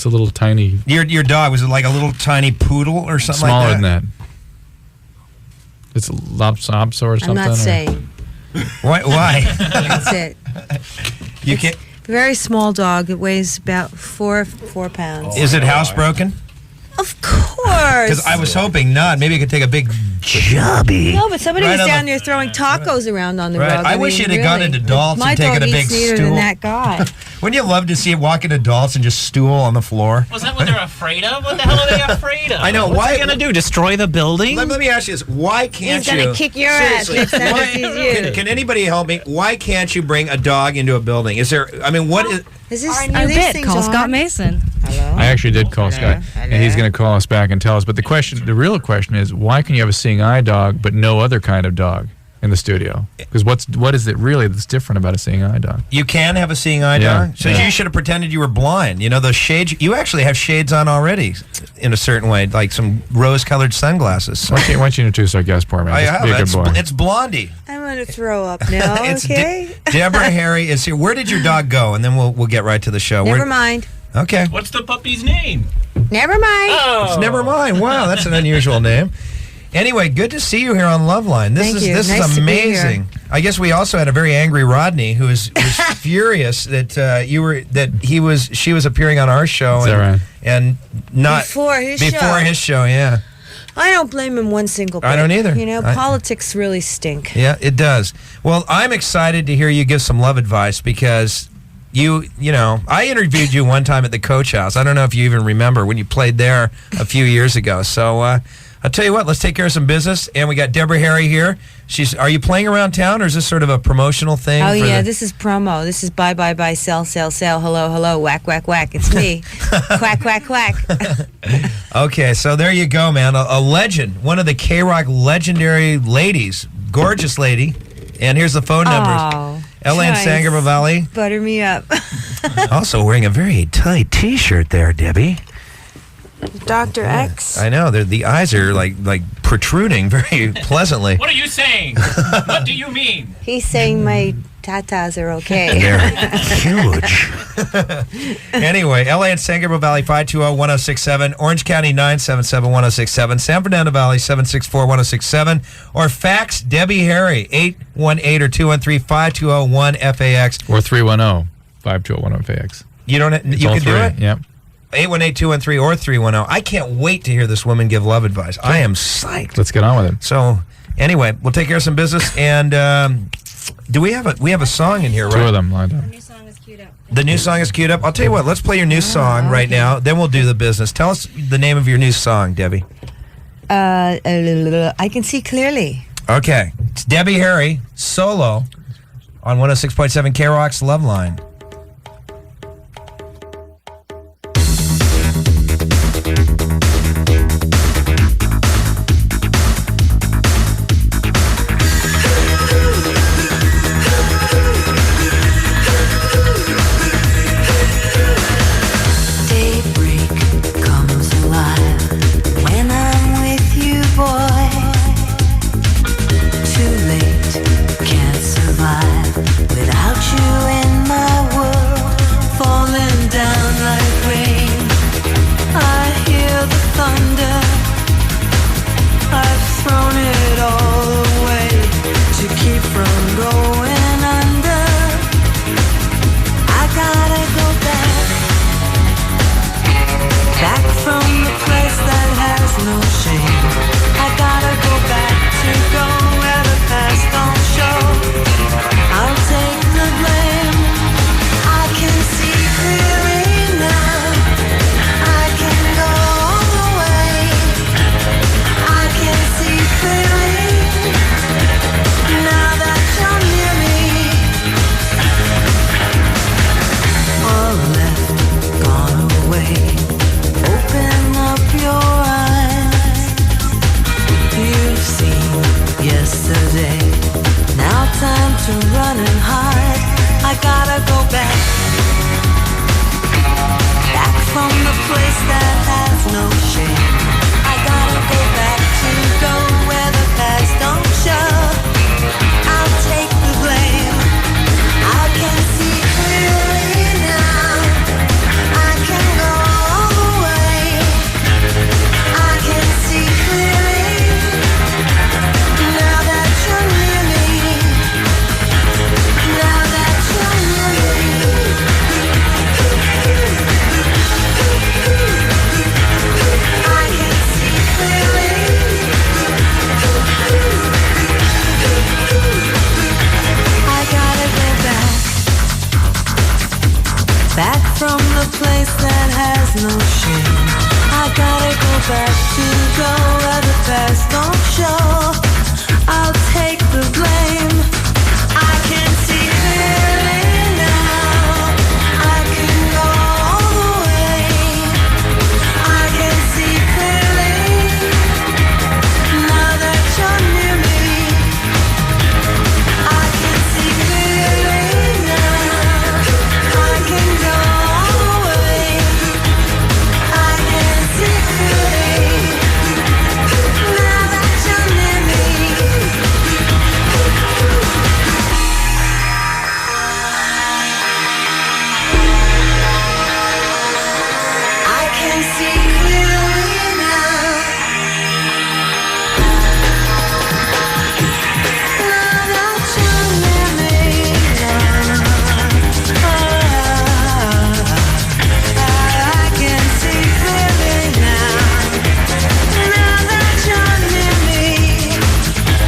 It's a little tiny. Your dog, was it like a little tiny poodle or something Smaller like that? than that. It's a lopsopsa or something. I'm not saying. Why? That's it. You can't. Very small dog. It weighs about 4 pounds. Is it housebroken? Of course. Because I was hoping not. Maybe it could take a big chubby. No, but somebody Right was on down the- there throwing tacos around on the Right. rug. I wish mean, you'd have gone into Dalt's My and taken dog a big eats neater stool. than that guy. Wouldn't you love to see it walk into Dalt's and just stool on the floor? Was that what they're afraid of? What the hell are they afraid of? I know. What's Why? he gonna do? Destroy the building? Let me ask you this: why can't He's you? gonna kick your ass next time he sees you. Can anybody help me? Why can't you bring a dog into a building? Is there? I mean, what is? Is this Our are new these bit, things call on? Scott Mason. Hello? I actually did call Scott, and he's going to call us back and tell us. But the real question is, why can you have a seeing eye dog but no other kind of dog in the studio? Because what is it really that's different about a seeing eye dog? You can have a seeing eye Yeah, dog. So yeah. you should have pretended you were blind. You know those shades. You actually have shades on already, in a certain way, like some rose-colored sunglasses. Why don't you introduce our guest, poor man? I Just have. be a good boy. It's Blondie. I'm gonna throw up now. It's Okay. Deborah Harry is here. Where did your dog go? And then we'll get right to the show. Never mind. Okay. What's the puppy's name? Never mind. It's Never Mind. Wow, that's an unusual name. Anyway, good to see you here on LoveLine. This Thank is you. this Nice is to be here. amazing. I guess we also had a very angry Rodney who was furious that she was appearing on our show Is that right? and not Before his show. Yeah. I don't blame him one single bit. I don't either. You know, politics really stink. Yeah, it does. Well, I'm excited to hear you give some love advice because you know, I interviewed you one time at the Coach House. I don't know if you even remember when you played there a few years ago. So I'll tell you what, let's take care of some business. And we got Deborah Harry here. Are you playing around town, or is this sort of a promotional thing? Oh, yeah, this is promo. This is buy, sell, hello, whack, whack, whack. It's me. Quack, quack, quack. Okay, so there you go, man. A legend, one of the K-Rock legendary ladies, gorgeous lady. And here's the phone numbers. Oh, Ella in nice. San Gabriel Valley. Butter me up. Also wearing a very tight T-shirt there, Debbie. Dr. X. I know. The eyes are like protruding very pleasantly. What are you saying? What do you mean? He's saying my tatas are okay. They're huge. Anyway, LA and San Gabriel Valley, 520-1067. Orange County, 977-1067. San Fernando Valley, 764-1067. Or fax Debbie Harry, 818 or 213-5201-FAX. Or 310-520-1FAX. You don't. It's You all can do three. it. Yep. 818-213 or 310. I can't wait to hear this woman give love advice. I am psyched. Let's get on with it. So, anyway, we'll take care of some business. And do we have a song in here, right? Two of them lined up. The new song is queued up. The new song is queued up. I'll tell you what. Let's play your new song right now. Then we'll do the business. Tell us the name of your new song, Debbie. I can see clearly. Okay. It's Debbie Harry, solo, on 106.7 K-Rock's LoveLine. Daybreak comes alive when I'm with you, boy. Too late, can't survive without you in my the place that has no shame. I gotta go back to the goal where the past don't show. I'll take the blame. I can see clearly now. I can go all the way. I can see clearly now that you're near me. I can see clearly now. I can go all the way. I can see clearly now that you're near me. I can see clearly now. Now that you're near me. I can see clearly now. Now that you're near me,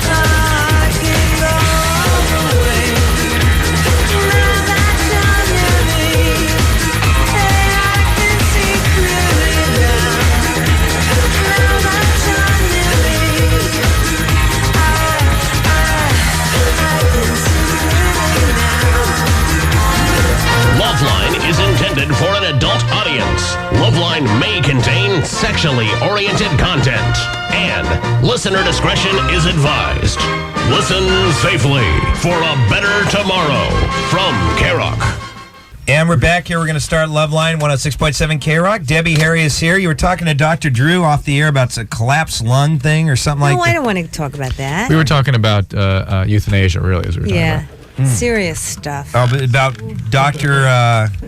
I can go all the way. Now that you're near me, hey, I can see clearly now. Now that you're near me, I can see clearly now. LoveLine is intended for an adult audience. LoveLine may contain sexually oriented content, and listener discretion is advised. Listen safely for a better tomorrow from K-Rock. And we're back here. We're going to start LoveLine 106.7 K-Rock. Debbie Harry is here. You were talking to Dr. Drew off the air about a collapsed lung thing or something like No, that. I don't want to talk about that. We were talking about euthanasia, really, as we were talking Yeah. about. Serious stuff. Oh, but about Dr.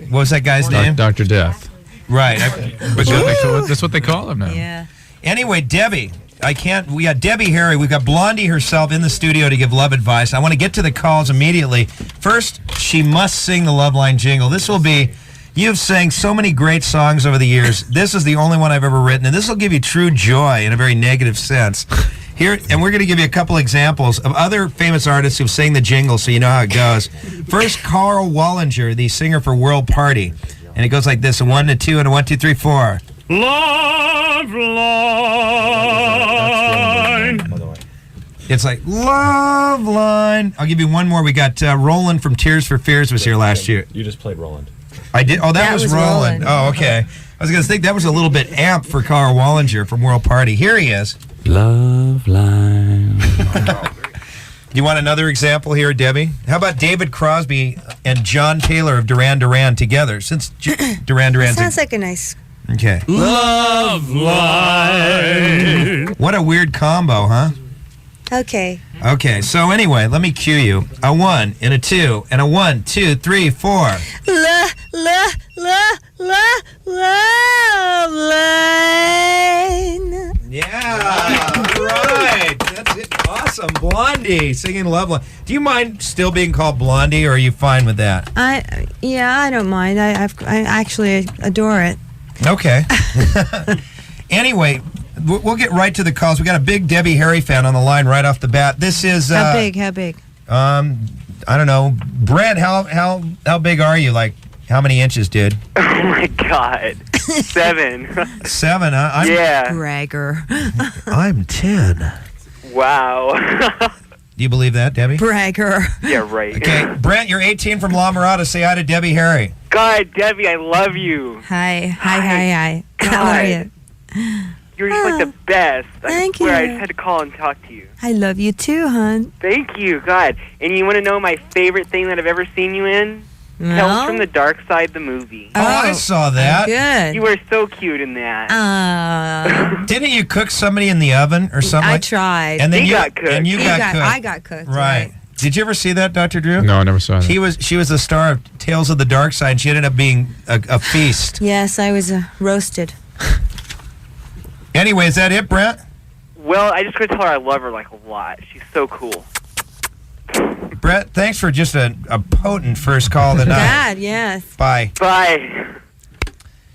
What was that guy's name? Dr. Death. Right. That's what they call him now. Yeah. Anyway, Debbie, we got Debbie Harry. We've got Blondie herself in the studio to give love advice. I want to get to the calls immediately. First, she must sing the LoveLine jingle. This will be, you've sang so many great songs over the years. This is the only one I've ever written, and this will give you true joy in a very negative sense. Here, and we're going to give you a couple examples of other famous artists who've sang the jingle so you know how it goes. First, Carl Wallinger, the singer for World Party. And it goes like this, a 1 to 2 and a 1, 2, 3, 4. LoveLine. It's like, LoveLine. I'll give you one more. We got Roland from Tears for Fears was here last year. You just played Roland. I did? Oh, that was Roland. Roland. Oh, okay. I was going to think that was a little bit amp for Carl Wallinger from World Party. Here he is. LoveLine. You want another example here, Debbie? How about David Crosby and John Taylor of Duran Duran together? Since Duran Duran's... Sounds like a nice... Okay. LoveLine. What a weird combo, huh? Okay. Okay, so anyway, let me cue you. A 1 and a 2 and a 1, 2, 3, 4. LoveLine. Yeah, all right. That's it. Awesome. Blondie singing LoveLine. Do you mind still being called Blondie, or are you fine with that? I don't mind. I actually adore it. Okay. Anyway, we'll get right to the calls. We got a big Debbie Harry fan on the line right off the bat. This is How big? How big? I don't know. Brett, how big are you? Like, how many inches, dude? Oh my God. 7. 7, huh? I'm, Yeah. Bragger. I'm 10. Wow. Do you believe that, Debbie? Bragger. Yeah, right. Okay, Brent, you're 18 from La Mirada. Say hi to Debbie Harry. God, Debbie, I love you. Hi. How are you? You're just like the best. Thank I swear, I you. just had to call and talk to you. I love you too, hon. Thank you, God. And you want to know my favorite thing that I've ever seen you in? No? Tales from the Dark Side, the movie. Oh, I saw that. Good. You were so cute in that. Didn't you cook somebody in the oven or something? I tried. And then He you got cooked. And you got cooked. I got cooked. Right. Did you ever see that, Dr. Drew? No, I never saw that. She was the star of Tales of the Dark Side, and she ended up being a feast. Yes, I was roasted. Anyway, is that it, Brent? Well, I just want to tell her I love her like a lot. She's so cool. Brett, thanks for just a potent first call tonight. God, yes. Bye. Bye.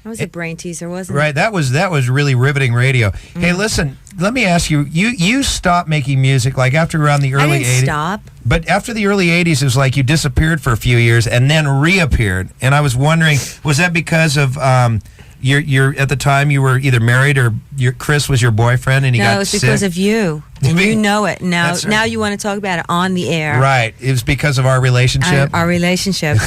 That was a brain teaser, wasn't Right, that was really riveting radio. Hey, listen, let me ask you, you stopped making music like after around the it? I early didn't 80s. stop. But after the early 80s, it was like you disappeared for a few years and then reappeared. And I was wondering, was that because of you're at the time you were either married or Chris was your boyfriend and he got No, it was sick? because of you. And you know it. Now That's right. now you want to talk about it on the air. Right, it was because of our relationship. Our relationship.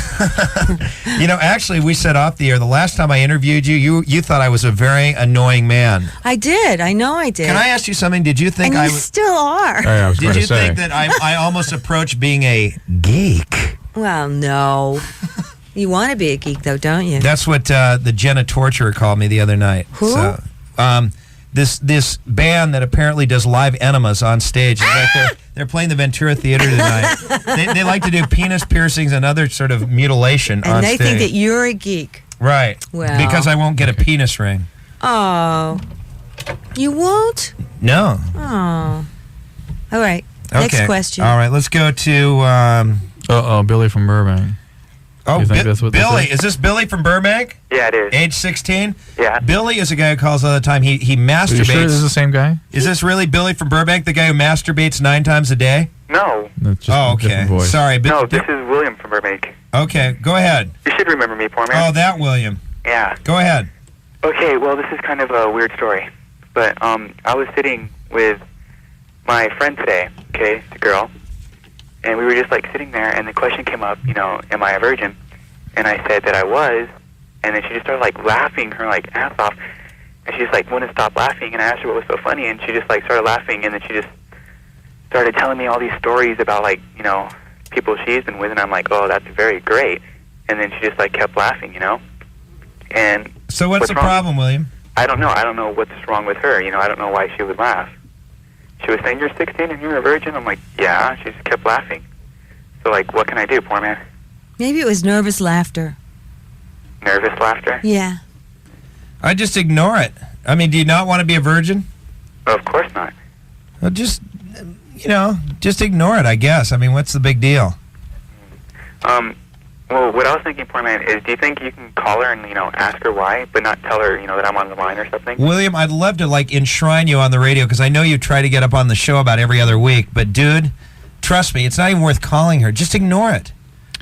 You know, actually, we said off the air, the last time I interviewed you thought I was a very annoying man. I did. I know I did. Can I ask you something? Did you think and I you still are. I was going Did to you say. think that I almost approached being a geek? Well, no. You want to be a geek, though, don't you? That's what the Jenna Torturer called me the other night. Who? So, this band that apparently does live enemas on stage. It's like they're playing the Ventura Theater tonight. They like to do penis piercings and other sort of mutilation on and they stage. think that you're a geek. Right. Well. Because I won't get a penis ring. Oh. You won't? No. Oh. All right. Okay. Next question. All right, let's go to... Billy from Burbank. Oh, You think that's what this Billy. is? Is this Billy from Burbank? Yeah, it is. Age 16? Yeah. Billy is a guy who calls all the time. He Are you masturbates. sure this is the same guy? Is this really Billy from Burbank, the guy who masturbates 9 times a day? No. That's just Oh, a different okay. voice. Sorry. No, this is William from Burbank. Okay, go ahead. You should remember me, poor Oh, man. that William. Yeah. Go ahead. Okay, well, this is kind of a weird story. But I was sitting with my friend today, okay, the girl, and we were just, like, sitting there, and the question came up, you know, am I a virgin? And I said that I was, and then she just started, like, laughing her, like, ass off. And she just, like, wouldn't stop laughing, and I asked her what was so funny, and she just, like, started laughing, and then she just started telling me all these stories about, like, you know, people she's been with, and I'm like, oh, that's very great. And then she just, like, kept laughing, you know? And So what's the wrong? problem, William? I don't know. I don't know what's wrong with her. You know, I don't know why she would laugh. She was saying, you're 16 and you're a virgin? I'm like, yeah. She just kept laughing. So, like, what can I do, poor man? Maybe it was nervous laughter. Nervous laughter? Yeah. I just ignore it. I mean, do you not want to be a virgin? Of course not. Well, just, you know, just ignore it, I guess. I mean, what's the big deal? Well, what I was thinking, poor man, is do you think you can call her and, you know, ask her why, but not tell her, you know, that I'm on the line or something? William, I'd love to, like, enshrine you on the radio because I know you try to get up on the show about every other week. But, dude, trust me, it's not even worth calling her. Just ignore it.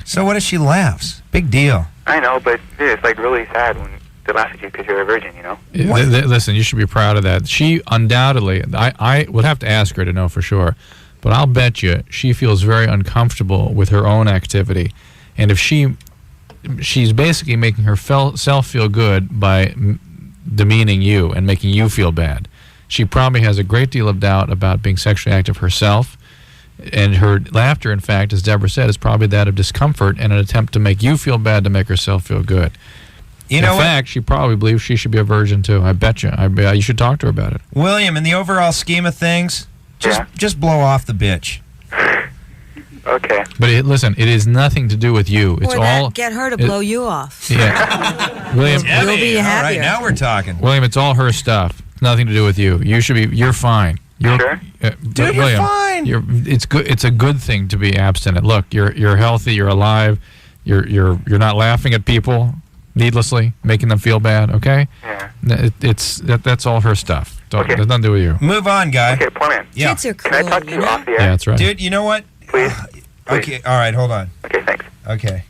So what if she laughs? Big deal. I know, but dude, it's, like, really sad when they laugh at you because you're a virgin, you know? Listen, you should be proud of that. She undoubtedly, I would have to ask her to know for sure, but I'll bet you she feels very uncomfortable with her own activity. And if she's basically making herself feel good by demeaning you and making you feel bad. She probably has a great deal of doubt about being sexually active herself. And her laughter, in fact, as Deborah said, is probably that of discomfort and an attempt to make you feel bad to make herself feel good. You know in fact, she probably believes she should be a virgin too. I bet you. You should talk to her about it. William, in the overall scheme of things, just blow off the bitch. Okay. But listen, it is nothing to do with you. It's Or all get her to blow you off. Yeah, William. You'll be All right, happier. now we're talking. William, it's all her stuff. It's nothing to do with you. You're fine. You're, Sure. Dude, you're William, fine. It's good. It's a good thing to be abstinent. Look, you're healthy. You're alive. You're not laughing at people needlessly, making them feel bad. Okay. Yeah. That's all her stuff. Okay. There's nothing to do with you. Move on, guy. Okay, poor man. Yeah. Kids are Can I cruel, talk to you you know? off the air? Yeah, that's right. Dude, you know what? Please. Okay, all right, hold on. Okay, thanks. Okay.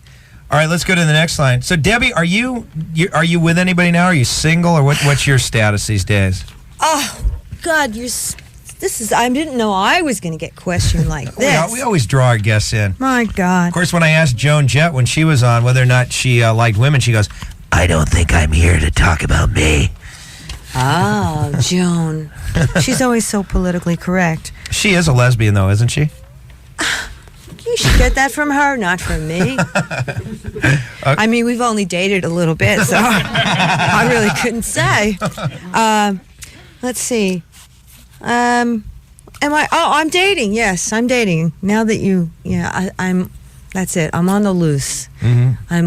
All right, let's go to the next line. So, Debbie, are you with anybody now? Are you single, or what's your status these days? Oh, God, I didn't know I was going to get questioned like this. We always draw our guests in. My God. Of course, when I asked Joan Jett when she was on whether or not she liked women, she goes, I don't think I'm here to talk about me. Oh, Joan. She's always so politically correct. She is a lesbian, though, isn't she? You should get that from her, not from me. I mean, we've only dated a little bit, so I really couldn't say. Let's see. Am I? Oh, I'm dating. Yes, I'm dating. Now that I'm. That's it. I'm on the loose. Mm-hmm.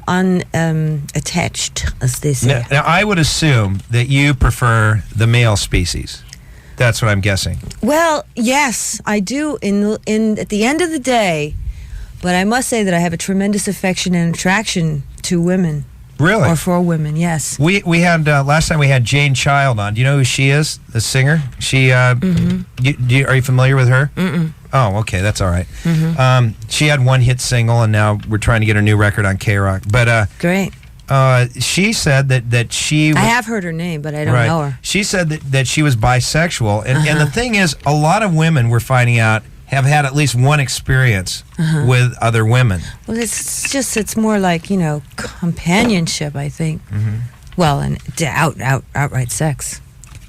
I'm attached, as they say. Now, I would assume that you prefer the male species. That's what I'm guessing. Well, yes, I do. In at the end of the day, but I must say that I have a tremendous affection and attraction to women. Really? Or for women, yes. We had last time we had Jane Child on. Do you know who she is? The singer. She. Are you familiar with her? Mm-mm. Oh, okay, that's all right. She had one hit single, and now we're trying to get her new record on K-Rock. But Great. she said that she. I have heard her name, but I don't know her. She said that she was bisexual, and the thing is, a lot of women we're finding out have had at least one experience with other women. Well, it's more like, companionship, I think. Well, and outright sex.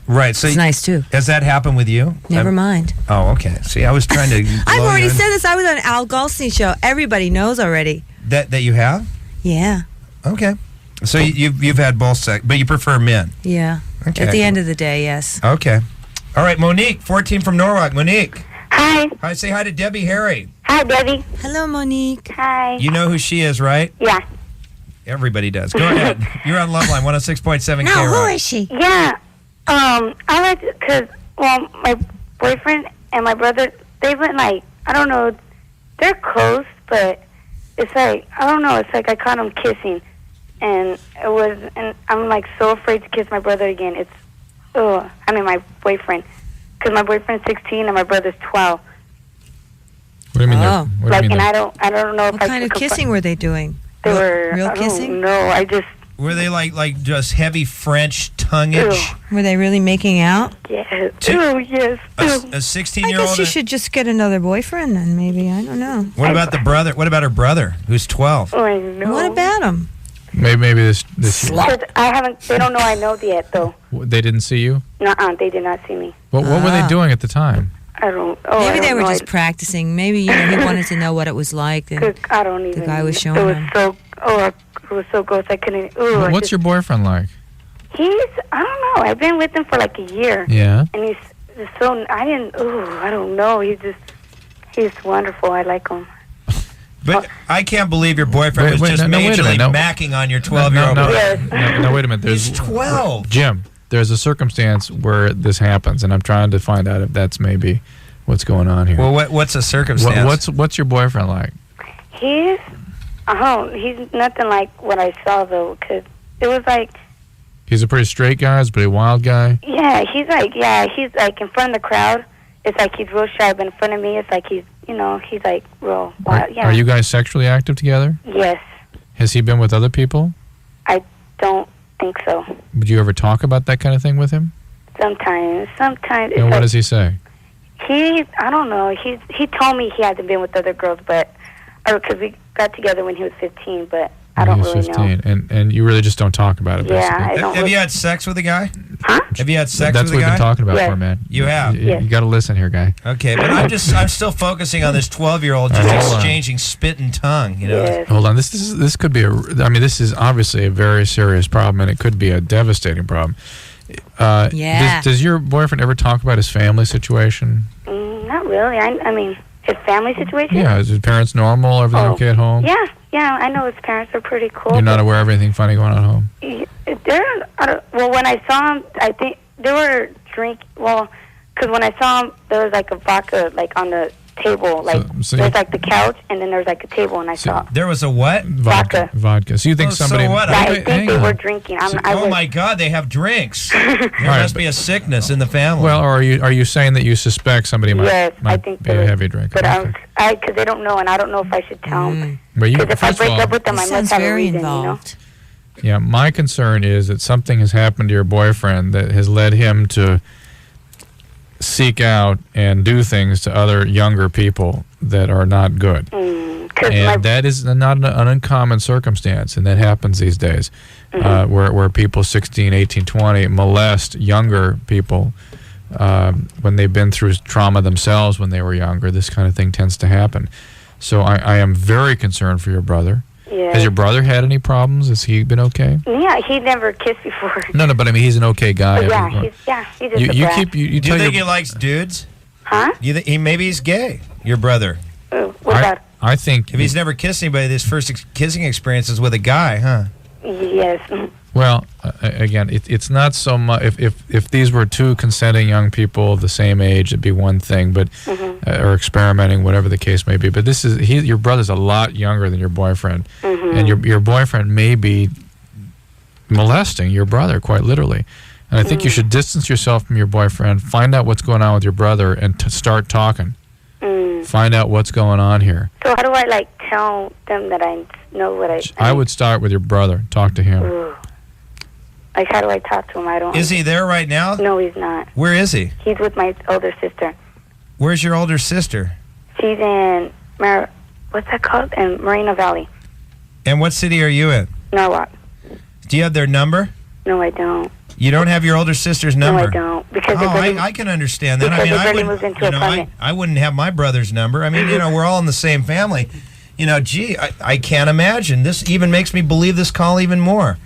Right. So it's nice too. Has that happened with you? Never mind. Oh, okay. See, I was trying to. I've already said this. I was on Al Goldstein's show. Everybody knows already. That you have? Yeah. Okay. So you've had both sex, but you prefer men. Yeah. Okay. At the end of the day, yes. Okay. All right, Monique, 14 from Norwalk. Monique. Hi. Hi. Say hi to Debbie Harry. Hi, Debbie. Hello, Monique. Hi. You know who she is, right? Yeah. Everybody does. Go ahead. You're on LoveLine 106.7 No, K-Rock. who is she? Yeah. I like it because, my boyfriend and my brother, they've been I don't know, they're close, but it's I don't know, it's I caught them kissing. And I'm so afraid to kiss my brother again. My boyfriend. Because my boyfriend's 16 and my brother's 12. What do you mean? Oh. What do you mean I don't know if What I kind of could kissing were they doing? They were real kissing? No, I just. Were they like just heavy French tonguage? Were they really making out? Yes. Yes. A I 16-year-old. guess you should just get another boyfriend then, maybe. I don't know. What about the brother? What about her brother, who's 12? Oh, I know. What about him? Maybe this Because they don't know I know yet, though. they didn't see you. Nuh-uh, they did not see me. What were they doing at the time? I don't. Maybe they were know. just practicing. Maybe he wanted to know what it was like. And I don't even. the guy was showing it was him. it was so gross. I couldn't. What's your boyfriend like? He's. I don't know. I've been with him for a year. Yeah. And he's so. I don't know. He's wonderful. I like him. But I can't believe your boyfriend was just majorly macking on your 12-year-old. No, wait a minute. He's 12. Jim, there's a circumstance where this happens, and I'm trying to find out if that's maybe what's going on here. Well, what's a circumstance? What's your boyfriend like? He's nothing like what I saw, though, because it was He's a pretty straight guy. He's a pretty wild guy. Yeah, he's in front of the crowd. It's he's real shy, but in front of me, it's he's real wild. Yeah. Are you guys sexually active together? Yes. Has he been with other people? I don't think so. Would you ever talk about that kind of thing with him? Sometimes. And what does he say? I don't know. He told me he hadn't been with other girls, because we got together when he was 15, but I don't really 15. know. And you really just don't talk about it, basically. Yeah, I don't. Have you had sex with a guy? Huh? Have you had sex That's with a guy? what we've been talking about Yes. for, man. You have? You got to listen here, guy. Okay, but I'm still focusing on this 12-year-old just Hold on. exchanging spit and tongue, Yes. Hold on. This could be this is obviously a very serious problem, and it could be a devastating problem. Yeah. Does your boyfriend ever talk about his family situation? Not really. I mean, his family situation? Yeah. Is his parents normal? Everything okay at home? Yeah, I know his parents are pretty cool. You're not aware of anything funny going on at home? Well, when I saw him, I think they were drinking. Well, because when I saw him, there was a vodka on the table. So there's the couch, and then there's a table, and I saw. There was a what? Vodka. So you think somebody? So what? I think they were drinking. Oh my God, they have drinks. There must be a sickness in the family. Well, or are you saying that you suspect somebody Yes, I might think be a heavy drinker? But because they don't know, and I don't know if I should tell them. But Because if I first of break all, up with them, I Sounds must have a very reason, involved. yeah, my concern is that something has happened to your boyfriend that has led him to seek out and do things to other younger people that are not good. And that is not an uncommon circumstance, and that happens these days, where people 16, 18, 20 molest younger people when they've been through trauma themselves when they were younger. This kind of thing tends to happen. So I am very concerned for your brother. Yeah. Has your brother had any problems? Has he been okay? Yeah, he never kissed before. No, but I mean, he's an okay guy. He's just a Do brat. you think he likes dudes? Huh? Maybe he's gay, your brother. What about? I think if he's never kissed anybody, his first kissing experience is with a guy, huh? Yes. Well, again, it's not so much. If these were two consenting young people of the same age, it'd be one thing. But or experimenting, whatever the case may be. But this is your brother's a lot younger than your boyfriend, and your boyfriend may be molesting your brother, quite literally. And I think you should distance yourself from your boyfriend, find out what's going on with your brother, and start talking. Find out what's going on here. So how do I, like, tell them that I know what I would start with your brother. Talk to him. Like, how do I talk to him? I don't... Is he there right now? No, he's not. Where is he? He's with my older sister. Where's your older sister? She's in, what's that called? In Moreno Valley. And what city are you in? Norwalk. Do you have their number? No, I don't. You don't have your older sister's number? No, I don't. Because I can understand that. I mean, I wouldn't have my brother's number. I mean, we're all in the same family. Gee, I can't imagine. This even makes me believe this call even more.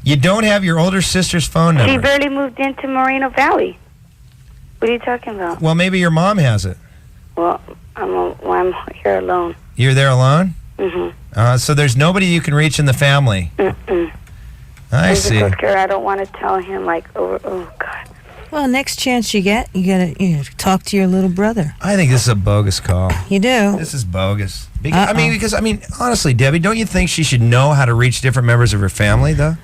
You don't have your older sister's phone number. She barely moved into Moreno Valley. What are you talking about? Well, maybe your mom has it. Well, I'm here alone. You're there alone? Mm-hmm. So there's nobody you can reach in the family. I see. I'm so scared. I don't want to tell him, like, oh, God. Well, next chance you get, you gotta talk to your little brother. I think this is a bogus call. You do? This is bogus. Because honestly, Debbie, don't you think she should know how to reach different members of her family, though?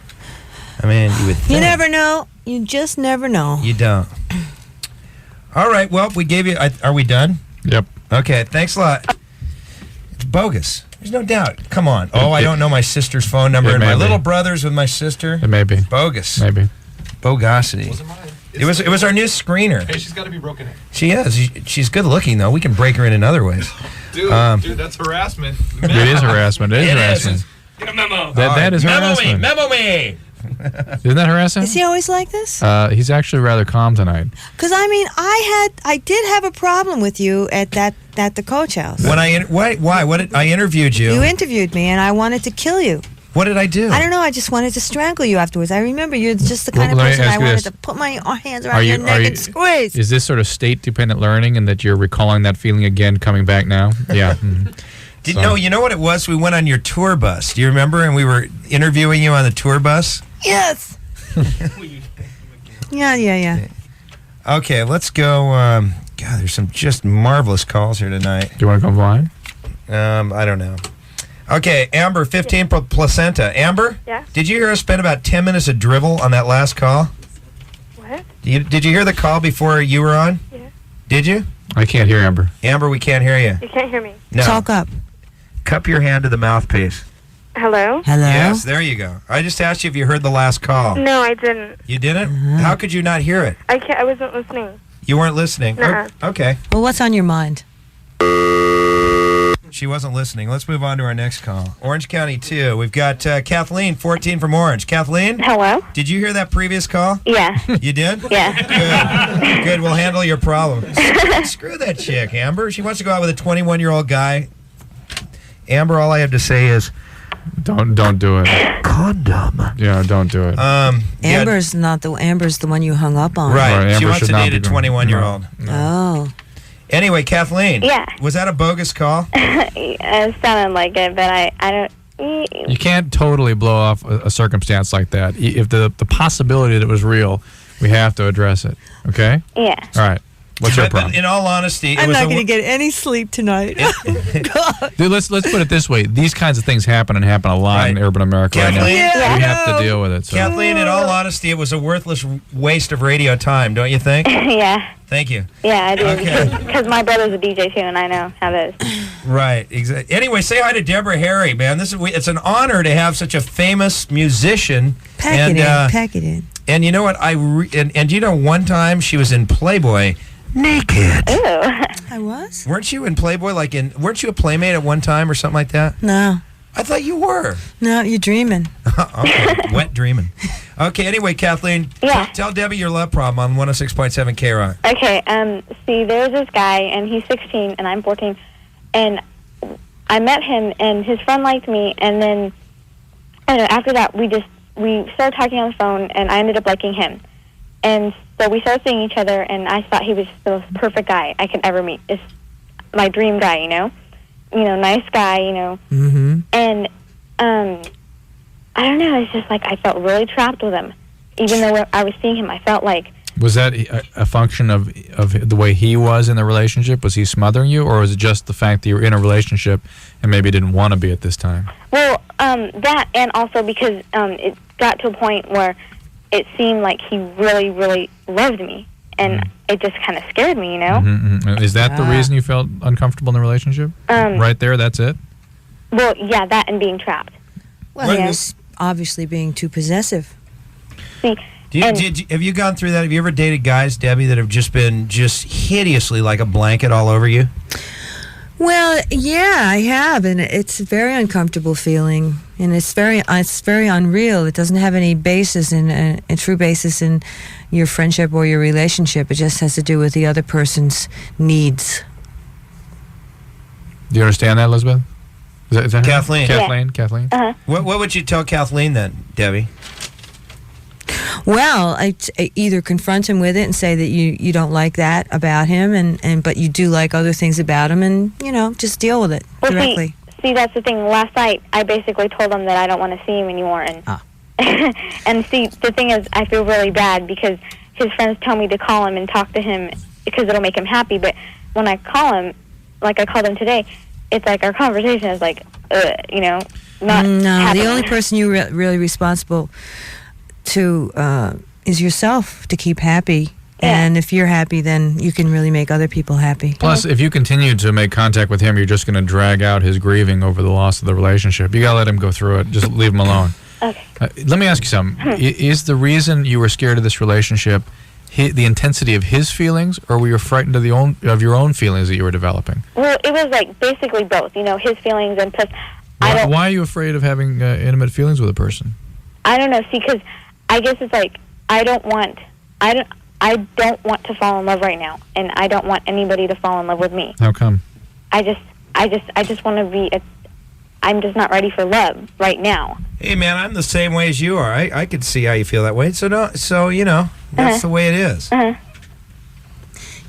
I mean, you would think. You never know. You just never know. You don't. All right. Well, we gave you. Are we done? Yep. Okay. Thanks a lot. It's bogus. There's no doubt. Come on. Oh, I don't know my sister's phone number, and my little brother's with my sister. It may be bogus. Maybe Bogosity. It was our new screener. Hey, she's got to be broken in. She is. She's good looking though. We can break her in other ways. Dude, that's harassment. It is harassment. It is harassment. Get a memo. That is harassment. Memo me. Isn't that harassment? Is he always like this? He's actually rather calm tonight. Because I did have a problem with you at the coach house. When why? What did I interviewed you? You interviewed me, and I wanted to kill you. What did I do? I don't know. I just wanted to strangle you afterwards. I remember you're just the kind of person I wanted to put my hands around your neck and squeeze. Is this sort of state-dependent learning, and that you're recalling that feeling again, coming back now? Yeah. No, you know what it was? We went on your tour bus. Do you remember? And we were interviewing you on the tour bus. Yes. Yeah. Okay, let's go. God, there's some just marvelous calls here tonight. Do you want to come blind? I don't know. Okay, Amber, 15 placenta. Amber? Yeah? Did you hear us spend about 10 minutes of drivel on that last call? What? Did you hear the call before you were on? Yeah. Did you? I can't hear Amber. Amber, we can't hear you. You can't hear me. No. Talk up. Cup your hand to the mouthpiece. Hello? Hello? Yes, there you go. I just asked you if you heard the last call. No, I didn't. You didn't? How could you not hear it? I wasn't listening. You weren't listening? Nuh-uh. Okay. Well, what's on your mind? She wasn't listening. Let's move on to our next call. Orange County 2. We've got Kathleen, 14 from Orange. Kathleen? Hello? Did you hear that previous call? Yeah. You did? Yeah. Good. We'll handle your problem. Screw that chick, Amber. She wants to go out with a 21-year-old guy. Amber, all I have to say is... Don't do it. Condom. Yeah, don't do it. Amber's the one you hung up on. Right. She Amber wants to should not date a be going- 21-year-old. Oh. Anyway, Kathleen. Yeah. Was that a bogus call? It sounded like it, but I don't... You can't totally blow off a circumstance like that. If the possibility that it was real, we have to address it. Okay? Yeah. All right. What's your problem? But in all honesty, I'm not going to get any sleep tonight. God. Dude, let's put it this way. These kinds of things happen and happen a lot in urban America right now. Kathleen? Yeah. We have to deal with it. So. Kathleen, in all honesty, it was a worthless waste of radio time, don't you think? Yeah. Thank you. Yeah, I do. Okay. Because my brother's a DJ, too, and I know how that is. Right. Exactly. Anyway, say hi to Deborah Harry, man. It's an honor to have such a famous musician. Pack it in. And you know what? And you know, one time she was in Playboy naked. Ooh. I was? Weren't you in Playboy? Weren't you a Playmate at one time or something like that? No. I thought you were. No, you're dreaming. Okay. Wet dreaming. Okay, anyway, Kathleen, Yeah. tell Debbie your love problem on 106.7 K-Rock. Okay, see, there's this guy, and he's 16, and I'm 14, and I met him, and his friend liked me, and then, I don't know, after that, we started talking on the phone, and I ended up liking him. And so we started seeing each other, and I thought he was the most perfect guy I could ever meet. It's my dream guy, you know? Nice guy, Mm-hmm. And, I don't know, it's just like I felt really trapped with him. Even though I was seeing him, I felt like Was that a function of the way he was in the relationship? Was he smothering you, or was it just the fact that you were in a relationship and maybe didn't want to be at this time? Well, that, and also because it got to a point where it seemed like he really, really loved me, and it just kind of scared me, you know? Is that the reason you felt uncomfortable in the relationship? Right there, that's it? Well, yeah, that and being trapped. Well, he was obviously being too possessive. See, have you gone through that? Have you ever dated guys, Debbie, that have just been hideously like a blanket all over you? Well, yeah, I have, and it's a very uncomfortable feeling, and it's very unreal. It doesn't have any basis a true basis in your friendship or your relationship. It just has to do with the other person's needs. Do you understand that, Elizabeth? Is that Kathleen? Kathleen? Kathleen? What would you tell Kathleen then, Debbie? Well, I either confront him with it and say that you don't like that about him, but you do like other things about him, and just deal with it directly. See, that's the thing. Last night, I basically told him that I don't want to see him anymore, and and see, the thing is, I feel really bad because his friends tell me to call him and talk to him because it'll make him happy. But when I call him, like I called him today, it's like our conversation is like, not. No, happening. the only person you're really responsible to is yourself to keep happy. And if you're happy, then you can really make other people happy. Plus, if you continue to make contact with him, you're just going to drag out his grieving over the loss of the relationship. You got to let him go through it. Just leave him alone. Okay. Let me ask you something. Is the reason you were scared of this relationship the intensity of his feelings, or were you frightened of your own feelings that you were developing? Well, it was like basically both. His feelings and plus. Why are you afraid of having intimate feelings with a person? I don't know. See, because I guess it's like I don't want to fall in love right now, and I don't want anybody to fall in love with me. How come? I just want to be. I'm just not ready for love right now. Hey, man, I'm the same way as you are. I could see how you feel that way. So that's the way it is.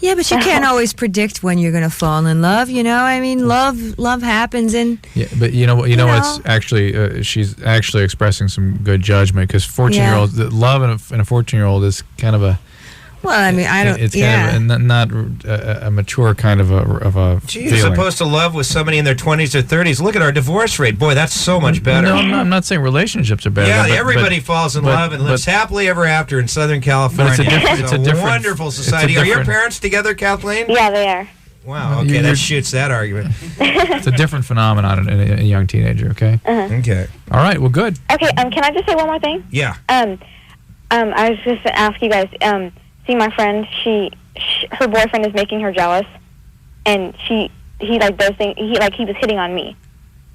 Yeah, but you can't always predict when you're going to fall in love. I mean, love happens, and but it's actually she's actually expressing some good judgment, because 14-year-olds, love in a 14-year-old is kind of a. Well, I mean, I don't. It's kind of not a mature kind of a Gee, you're feeling. supposed to love with somebody in their 20s or 30s. Look at our divorce rate. Boy, that's so much better. No, I'm not saying relationships are better. Yeah, everybody falls in love and lives happily ever after in Southern California. It's a different wonderful society. Are your parents together, Kathleen? Yeah, they are. Wow. Okay, that shoots that argument. It's a different phenomenon in a young teenager. Okay. Okay. All right. Well, good. Okay. Can I just say one more thing? Yeah. I was just to ask you guys. See, my friend, her boyfriend is making her jealous, and he like does things. He was hitting on me,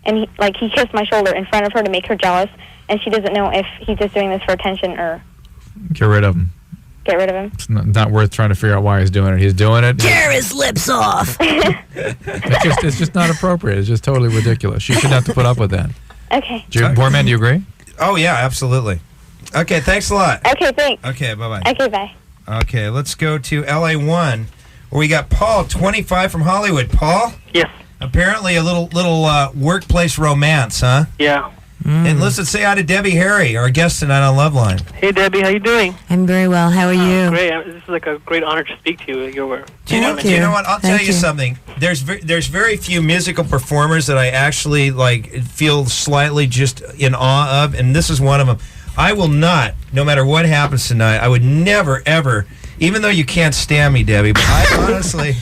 and he kissed my shoulder in front of her to make her jealous, and she doesn't know if he's just doing this for attention or. Get rid of him. Get rid of him. It's not worth trying to figure out why he's doing it. He's doing it. Tear his lips off. It's just not appropriate. It's just totally ridiculous. She shouldn't have to put up with that. Okay. Boorman, do you agree? Oh yeah, absolutely. Okay, thanks a lot. Okay, thanks. Okay, bye-bye. Okay, bye. Okay, let's go to LA1, where we got Paul, 25 from Hollywood. Paul? Yes. Apparently a little workplace romance, huh? Yeah. And listen, say hi to Debbie Harry, our guest tonight on LoveLine. Hey, Debbie, how you doing? I'm very well. How are you? Great. This is like a great honor to speak to you. Do you know what? I'll tell you something. There's very few musical performers that I actually feel slightly just in awe of, and this is one of them. I will not, no matter what happens tonight, I would never, ever, even though you can't stand me, Debbie, but I honestly...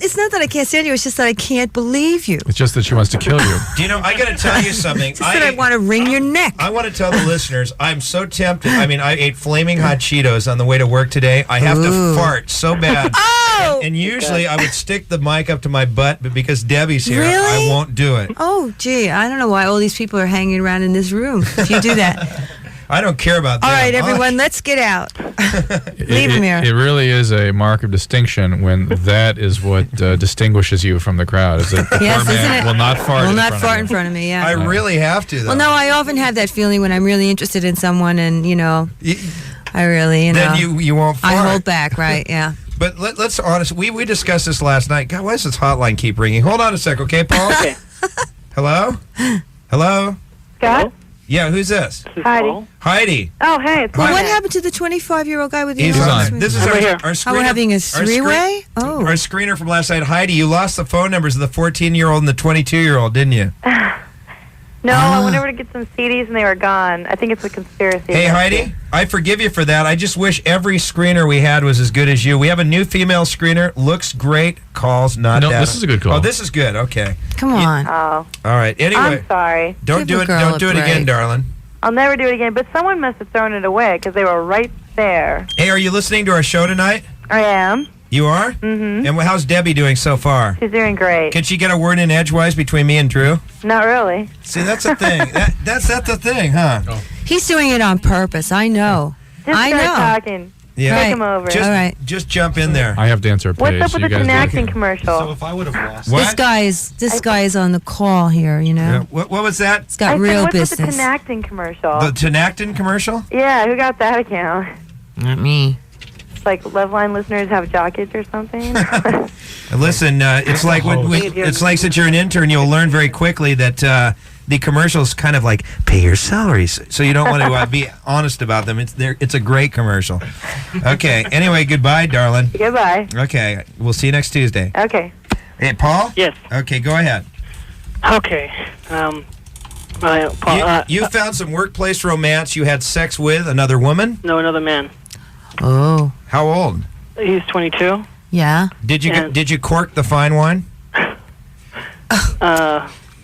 It's not that I can't stand you, it's just that I can't believe you. It's just that she wants to kill you. Do you know, I got to tell you something. Just that I want to wring your neck. I want to tell the listeners, I'm so tempted. I mean, I ate flaming hot Cheetos on the way to work today. I have to fart so bad. Oh! And usually I would stick the mic up to my butt, but because Debbie's here, Really? I won't do it. Oh, gee, I don't know why all these people are hanging around in this room if you do that. I don't care about that. All right, everyone, let's get out. Leave him here. It really is a mark of distinction when that is what distinguishes you from the crowd. Is that the Yes, poor isn't man it? will not fart Will in not front fart of in you. front of me, yeah. I really have to, though. Well, no, I often have that feeling when I'm really interested in someone and, I really, Then you won't fart. I hold back, right, yeah. But let's honest. We discussed this last night. God, why does this hotline keep ringing? Hold on a sec, okay, Paul? Okay. Hello? Hello? Scott? Yeah, who's this? Heidi. Heidi. Oh, hey. It's Well, what Lynette. happened to the 25-year-old guy with the He's arm on. swing? This is I'm right here. our screener. we're having a our three-way? Oh. Our screener from last night. Heidi, you lost the phone numbers of the 14-year-old and the 22-year-old, didn't you? No, I went over to get some CDs and they were gone. I think it's a conspiracy. Hey, Heidi, I forgive you for that. I just wish every screener we had was as good as you. We have a new female screener. Looks great. Calls not No, data. this is a good call. Oh, this is good. Okay. Come on. Oh, All right. Anyway, I'm sorry. don't Give do a it. girl Don't a do it again, break. darling. I'll never do it again. But someone must have thrown it away because they were right there. Hey, are you listening to our show tonight? I am. You are? Mm-hmm. And how's Debbie doing so far? She's doing great. Can she get a word in edgewise between me and Drew? Not really. See, that's the thing. That's the thing, huh? He's doing it on purpose. I know. Just I start know. talking. Yeah. Right. Take him over. Just, All right. just jump in there. I have to answer a What's page. up so with you the guys do it. acting commercial? So if I would have lost. What? This guy is on the call here, you know. Yeah. What was that? He's got I real said, what's business. with the Tenactin commercial? The Tenactin commercial? Yeah, who got that account? Not me. Like LoveLine listeners have jackets or something? Listen, it's like it's like since you're an intern, you'll learn very quickly that the commercials kind of like pay your salaries, so you don't want to be honest about them. It's a great commercial. Okay. Anyway, goodbye, darling. Goodbye. Okay, we'll see you next Tuesday. Okay. Hey, Paul. Yes. Okay, go ahead. Okay. Paul, You found some workplace romance. You had sex with another woman. no, another man. Oh. How old? He's 22. Yeah. Did you And- did you cork the fine wine?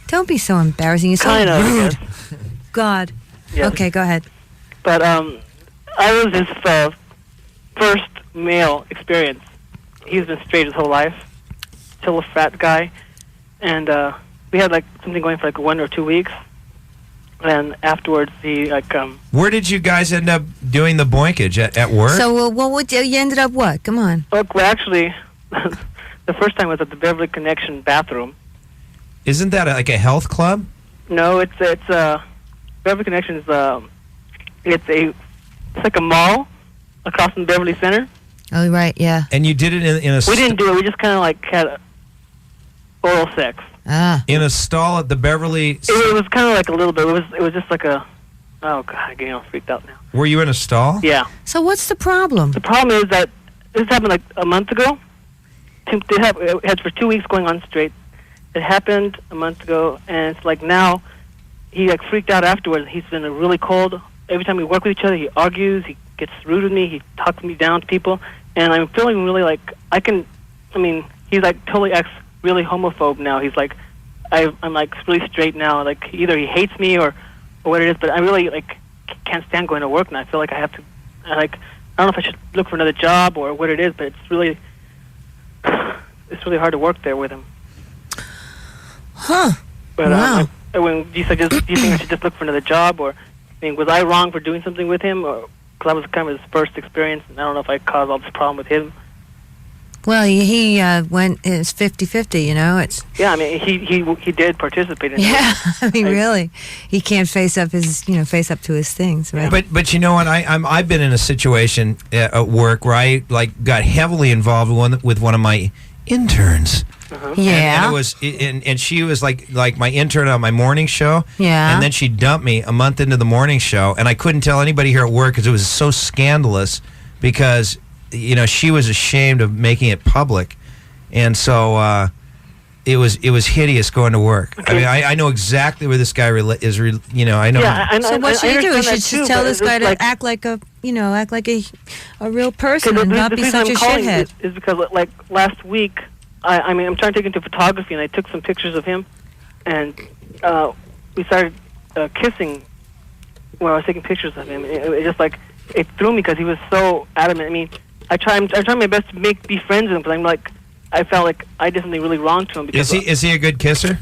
Don't be so embarrassing. You're so Kind of, rude. yes. God. Yes. Okay, go ahead. But I was his first male experience. He's been straight his whole life. Still a fat guy. And we had like something going for like 1 or 2 weeks. And afterwards he like Where did you guys end up doing the boinkage at work? So, what you ended up what? Come on. well, actually the first time was at the Beverly Connection bathroom. Isn't that like a health club? No, it's Beverly Connection is it's like a mall across from Beverly Center. Oh, right, yeah. And you did it in a We didn't do it. We just kind of like had oral sex. Ah. in a stall at the Beverly. It was kind of like a little bit. It was just like a. Oh God, I'm getting all freaked out now. Were you in a stall? Yeah. So what's the problem? The problem is that this happened like a month ago. It had for 2 weeks going on straight. It happened a month ago, and it's like now he like freaked out afterwards. He's been really cold. Every time we work with each other, he argues. He gets rude with me. He talks me down to people, and I'm feeling really like he's like totally acts really homophobe now. He's like, I'm like really straight now. Like either he hates me or what it is, but I really like can't stand going to work, and I feel like I have to. I don't know if I should look for another job or what it is, but it's really hard to work there with him. Huh. But Wow. when do you think I should just look for another job, or was I wrong for doing something with him, or because I was kind of his first experience, and I don't know if I caused all this problem with him. Well, he went. It's 50-50. You know, it's. Yeah, I mean he did participate in it. Yeah, I mean, really, he can't face up to his things, right? But you know what? I've been in a situation at work where I like got heavily involved with one of my interns. Yeah. And it was and she was like my intern on my morning show. Yeah. And then she dumped me a month into the morning show, and I couldn't tell anybody here at work because it was so scandalous because she was ashamed of making it public, and so it was hideous going to work. Okay. I mean, I know exactly where this guy I know. Yeah, I know. So what should you do? You should too, tell but this it's guy to like, act like a real person Because and not the be reason such a I'm calling shithead. is because like last week, I'm trying to take him to photography, and I took some pictures of him, and we started kissing when I was taking pictures of him. It just like it threw me because he was so adamant. I mean, I try my best to be friends with him, but I felt like I did something really wrong to him. Because Is he a good kisser?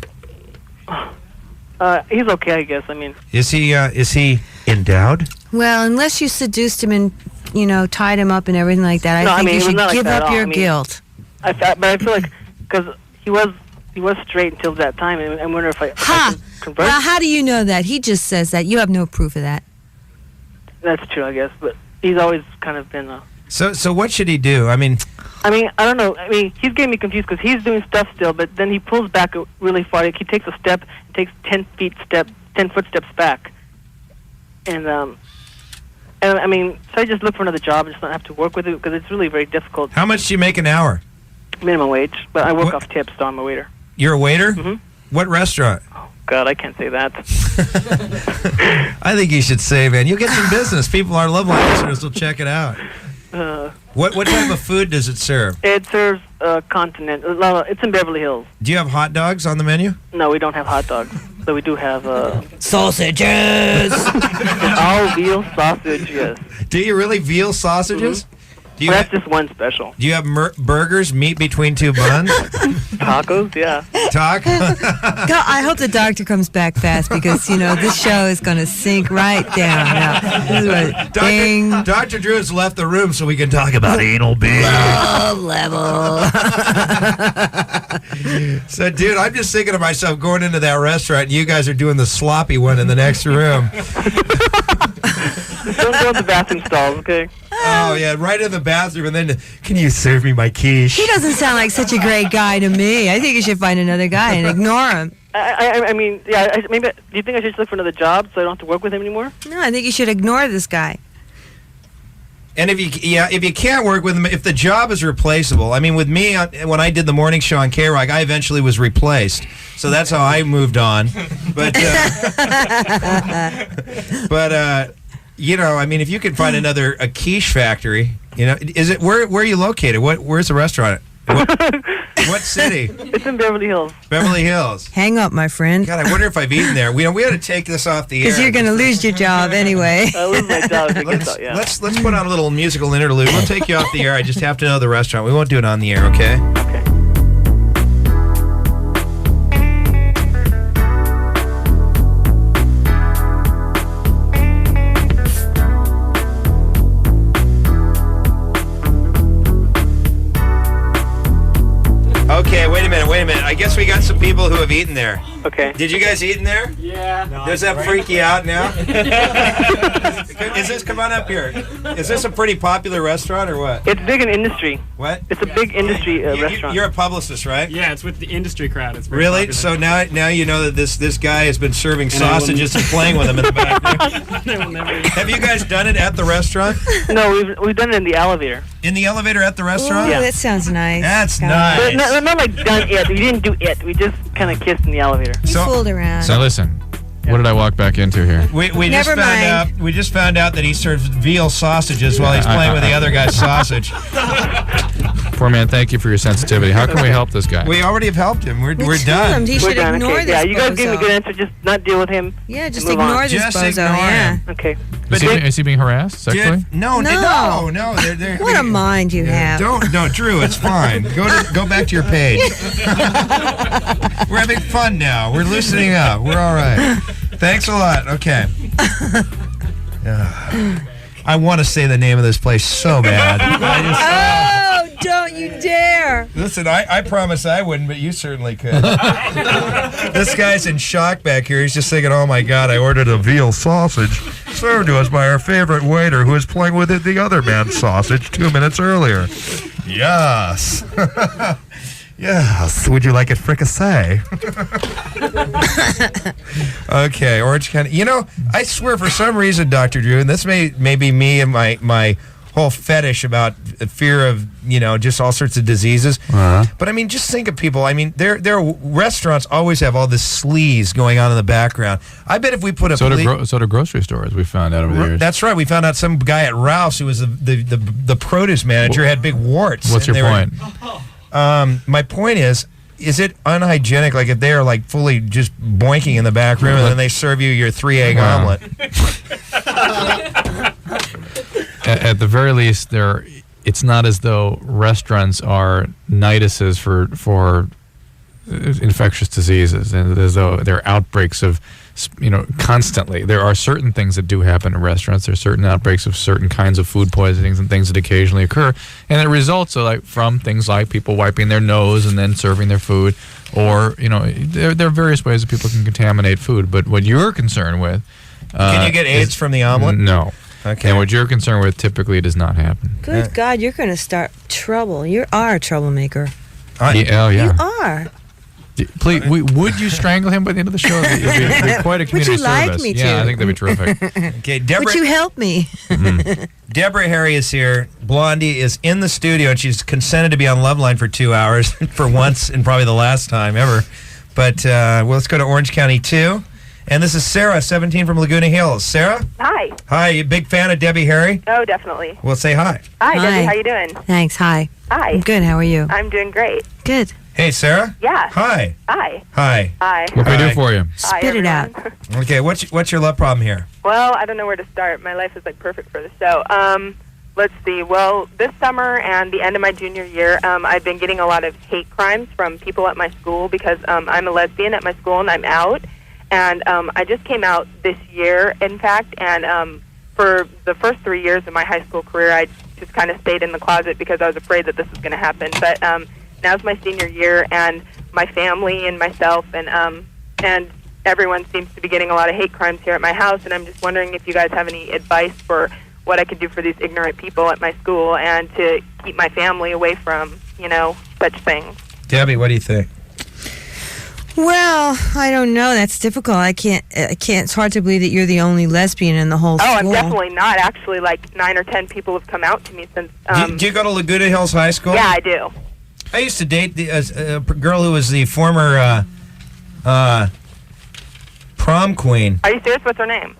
he's okay, I guess. I mean, Is he endowed? Well, unless you seduced him and tied him up and everything like that, No, I think it you was should not like give that at up all. your I mean, guilt. but I feel like because he was straight until that time, and I wonder if I can convert. Well, how do you know that? He just says that. You have no proof of that. That's true, I guess. But he's always kind of been. So what should he do? I mean, I don't know. I mean, he's getting me confused because he's doing stuff still, but then he pulls back really far. Like he takes a step, takes 10 footsteps back, And I mean, so I just look for another job and just not have to work with it because it's really very difficult. How much do you make an hour? Minimum wage, but I work off tips, so I'm a waiter. You're a waiter? Mm-hmm. What restaurant? Oh, God, I can't say that. I think you should say, man. You'll get some business. People, our LoveLine listeners, will check it out. What type of food does it serve? It serves continent. It's in Beverly Hills. Do you have hot dogs on the menu? No, we don't have hot dogs. So we do have sausages. All veal sausage, yes. Do you really veal sausages? Mm-hmm. That's just one special. Do you have burgers, meat between two buns? Tacos, yeah. God, I hope the doctor comes back fast because, this show is going to sink right down. Now, this is what, Dr. Drew has left the room so we can talk about anal being. Love level. So, dude, I'm just thinking to myself going into that restaurant and you guys are doing the sloppy one in the next room. Don't go in the bathroom stalls, okay? Oh, yeah, right in the bathroom. And then, can you serve me my quiche? He doesn't sound like such a great guy to me. I think you should find another guy and ignore him. I mean, yeah, maybe. Do you think I should just look for another job so I don't have to work with him anymore? No, I think you should ignore this guy. And if you can't work with him, if the job is replaceable, I mean, with me, when I did the morning show on K-Rock, I eventually was replaced. So that's how I moved on. But, I mean, if you could find a quiche factory, is it where are you located? Where's the restaurant? What city? It's in Beverly Hills. Beverly Hills. Hang up, my friend. God, I wonder if I've eaten there. We ought to take this off the air. Because you're going to lose your job anyway. I lose my job if it gets out, yeah. Let's put on a little musical interlude. We'll take you off the air. I just have to know the restaurant. We won't do it on the air, okay? Okay. Okay, wait a minute. I guess we got some people who have eaten there. Okay. Did you guys eat in there? Yeah. Does that freak you out now? Come on up here. Is this a pretty popular restaurant or what? It's big in industry. What? It's a big industry restaurant. You're a publicist, right? Yeah, it's with the industry crowd. It's very really? popular. So now you know that this guy has been serving sausages and playing with them in the back room. Have you guys done it at the restaurant? No, we've done it in the elevator. In the elevator at the restaurant? Ooh, Yeah. that sounds nice. That's God. nice. But not like done it. We didn't do it. We just kind of kissed in the elevator. You fooled around. Now listen, what did I walk back into here? We just Never found out. We just found out that he serves veal sausages while he's playing with the other guy's sausage. Poor man, thank you for your sensitivity. How can we help this guy? We already have helped him. We're told done. him he We're should done. ignore Okay. this Yeah, you guys bozo. gave me a good answer. Just not deal with him. Yeah, just Move on. ignore this Just bozo. ignore Yeah. him. Okay. Is he being harassed sexually? No. What a mind you have. No, Drew, it's fine. Go back to your page. We're having fun now. We're loosening up. We're all right. Thanks a lot. Okay. I want to say the name of this place so bad. Oh, don't you dare. Listen, I promised I wouldn't, but you certainly could. This guy's in shock back here. He's just thinking, oh my God, I ordered a veal sausage served to us by our favorite waiter who was playing with the other man's sausage 2 minutes earlier. Yes. Yes. Would you like it fricassee? Okay, Orange County. I swear for some reason, Dr. Drew, and this may be me and my whole fetish about fear of, just all sorts of diseases. But I mean, just think of people. I mean, their restaurants always have all this sleaze going on in the background. I bet if we put a So do grocery stores, we found out over the years. That's right. We found out some guy at Ralph's who was the produce manager had big warts. What's your point? My point is it unhygienic? Like if they are like fully just boinking in the back room and then they serve you your 3-egg omelet? At the very least, it's not as though restaurants are nituses for infectious diseases, and as though there are outbreaks of, constantly. There are certain things that do happen in restaurants. There are certain outbreaks of certain kinds of food poisonings and things that occasionally occur, and it results from things like people wiping their nose and then serving their food, or there are various ways that people can contaminate food. But what you're concerned with, can you get AIDS from the omelet? No. Okay. And what you're concerned with typically does not happen. Good God, you're going to start trouble. You are a troublemaker. Yeah. You are. Please, would you strangle him by the end of the show? It'd be quite a community Would you like service. me to? Yeah, I think that'd be terrific. Okay, Deborah. Would you help me? Deborah Harry is here. Blondie is in the studio, and she's consented to be on LoveLine for 2 hours for once and probably the last time ever. But let's go to Orange County 2. And this is Sarah, 17 from Laguna Hills. Sarah? Hi. Hi, you a big fan of Debbie Harry? Oh, definitely. Well, say hi. Hi, Hi. Debbie. How you doing? Thanks. Hi. Hi. I'm good. How are you? I'm doing great. Good. Hey, Sarah? Yeah. Hi. Hi. Hi. Hi. What can we Hi. do for you? Hi, Spit it out. everyone. Okay, what's your love problem here? Well, I don't know where to start. My life is like perfect for the show. Let's see. Well, this summer and the end of my junior year, I've been getting a lot of hate crimes from people at my school because I'm a lesbian at my school and I'm out. And I just came out this year, in fact, and for the first 3 years of my high school career, I just kind of stayed in the closet because I was afraid that this was going to happen. But now's my senior year, and my family and myself and everyone seems to be getting a lot of hate crimes here at my house, and I'm just wondering if you guys have any advice for what I could do for these ignorant people at my school and to keep my family away from, such things. Debbie, what do you think? Well, I don't know. That's difficult. I can't. It's hard to believe that you're the only lesbian in the whole school. Oh, I'm definitely not. Actually, like 9 or 10 people have come out to me since. Do you go to Laguna Hills High School? Yeah, I do. I used to date a girl who was the former prom queen. Are you serious? What's her name?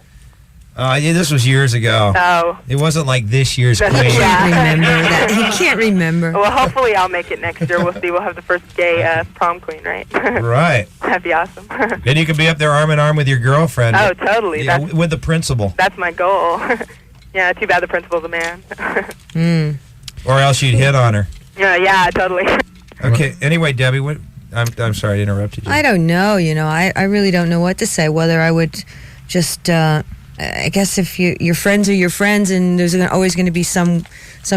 Yeah, this was years ago. Oh. It wasn't like this year's That's- queen. yeah. Remember that? He can't remember. Well, hopefully I'll make it next year. We'll see. We'll have the first gay prom queen, right? Right. That'd be awesome. Then you could be up there arm in arm with your girlfriend. Oh, totally. Yeah, That's- with the principal. That's my goal. Yeah, too bad the principal's a man. Or else you'd hit on her. Yeah, totally. Okay. Anyway, Debbie, what? I'm sorry I interrupted you. I don't know. I really don't know what to say. Whether I would just, I guess if your friends are your friends, and there's always going to be some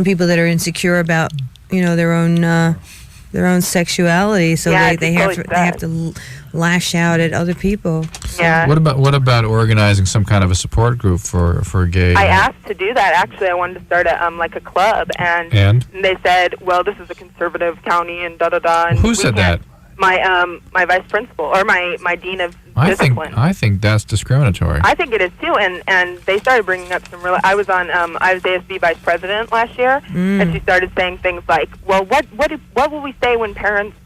people that are insecure about their own sexuality, so Yeah, they it's have totally to they have to lash out at other people. Yeah. What about organizing some kind of a support group for gay? I asked to do that. Actually, I wanted to start a club, and they said, "Well, this is a conservative county, and da da da." And Who we said can't- that? My vice principal or my dean of discipline. I think that's discriminatory. I think it is too, and they started bringing up some real. I was ASB vice president last year, and she started saying things like, "Well, what will we say when parents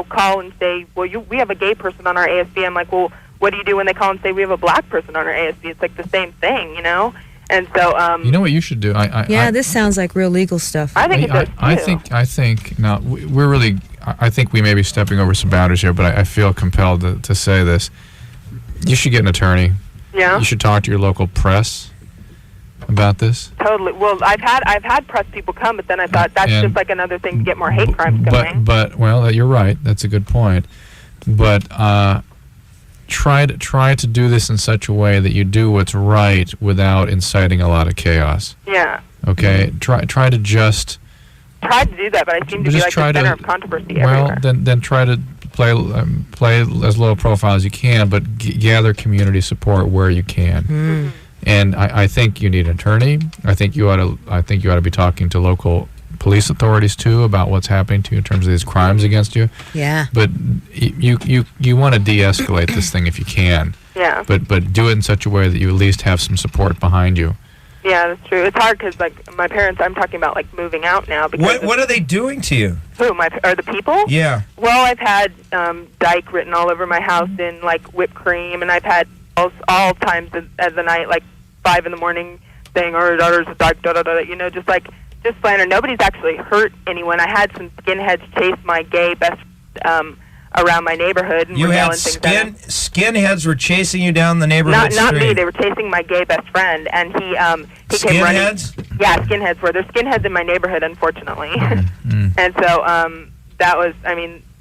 call and say, well, we have a gay person on our ASB?" I'm like, "Well, what do you do when they call and say we have a black person on our ASB?" It's like the same thing, And so, you know what you should do? This sounds like real legal stuff. I think it does too. I think now we're really. I think we may be stepping over some boundaries here, but I feel compelled to say this. You should get an attorney. Yeah. You should talk to your local press about this. Totally. Well, I've had press people come, but then I thought that's just like another thing to get more hate crimes going. But you're right. That's a good point. But try to do this in such a way that you do what's right without inciting a lot of chaos. Yeah. Okay. Try to just. Tried to do that, but I seem to be like the center of controversy everywhere. Then try to play as low profile as you can, but gather community support where you can. And I think you need an attorney. I think you ought to be talking to local police authorities too about what's happening to you in terms of these crimes against you. Yeah. But you want to de-escalate this thing if you can. Yeah. But do it in such a way that you at least have some support behind you. Yeah, that's true. It's hard because, my parents, I'm talking about, moving out now. Because What are they doing to you? Who, are the people? Yeah. Well, I've had dyke written all over my house in, whipped cream, and I've had all times of the night, 5 in the morning, saying, "Oh, your daughter's a dyke, da-da-da," just slander. Nobody's actually hurt anyone. I had some skinheads chase my gay best around my neighborhood, and You were had yelling things at him. skinheads were chasing you down the neighborhood Not street. me. They were chasing my gay best friend, and he came running. Skinheads? Yeah, skinheads were. There's skinheads in my neighborhood, unfortunately. And so that was,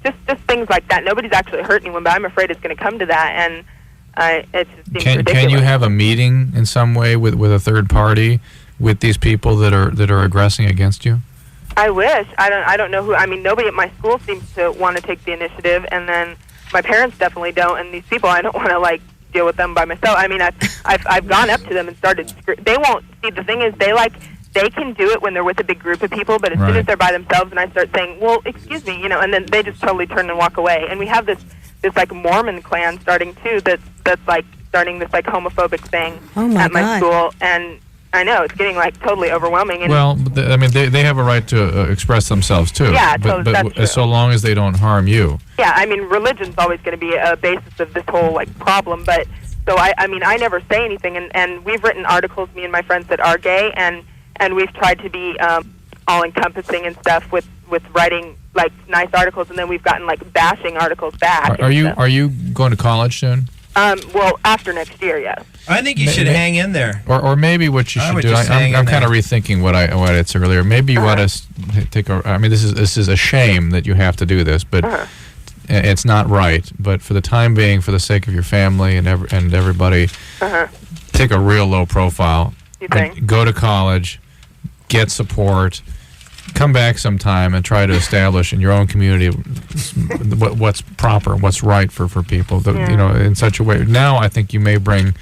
just things like that. Nobody's actually hurt anyone, but I'm afraid it's going to come to that, and it just seems ridiculous. Can you have a meeting in some way with a third party with these people that are aggressing against you? I wish. I don't know who. Nobody at my school seems to want to take the initiative, and then my parents definitely don't. And these people, I don't want to deal with them by myself. I've gone up to them and started. They won't see. The thing is, they can do it when they're with a big group of people, but as soon as they're by themselves, and I start saying, "Well, excuse me," and then they just totally turn and walk away. And we have this this like Mormon clan starting too. That's like starting this like homophobic thing at my God. school, and I know it's getting like totally overwhelming. And Well, but I mean, they have a right to express themselves too. Yeah, but that's true. so long as they don't harm you. yeah, I mean, religion's always going to be a basis of this whole like problem. But so I mean, I never say anything, and we've written articles, me and my friends that are gay, and we've tried to be all encompassing and stuff with writing like nice articles, and then we've gotten like bashing articles back. Are you going to college soon? Well, after next year, yes. I think you should hang in there. Or maybe what you I should would do. just hang I'm in kind of there. rethinking what I said earlier. Maybe you ought to take a. I mean, this is a shame that you have to do this, but it's not right. But for the time being, for the sake of your family and everybody, take a real low profile. You think? Go to college, get support. Come back sometime and try to establish in your own community what's proper, what's right for people. You know, in such a way. Now, I think you may bring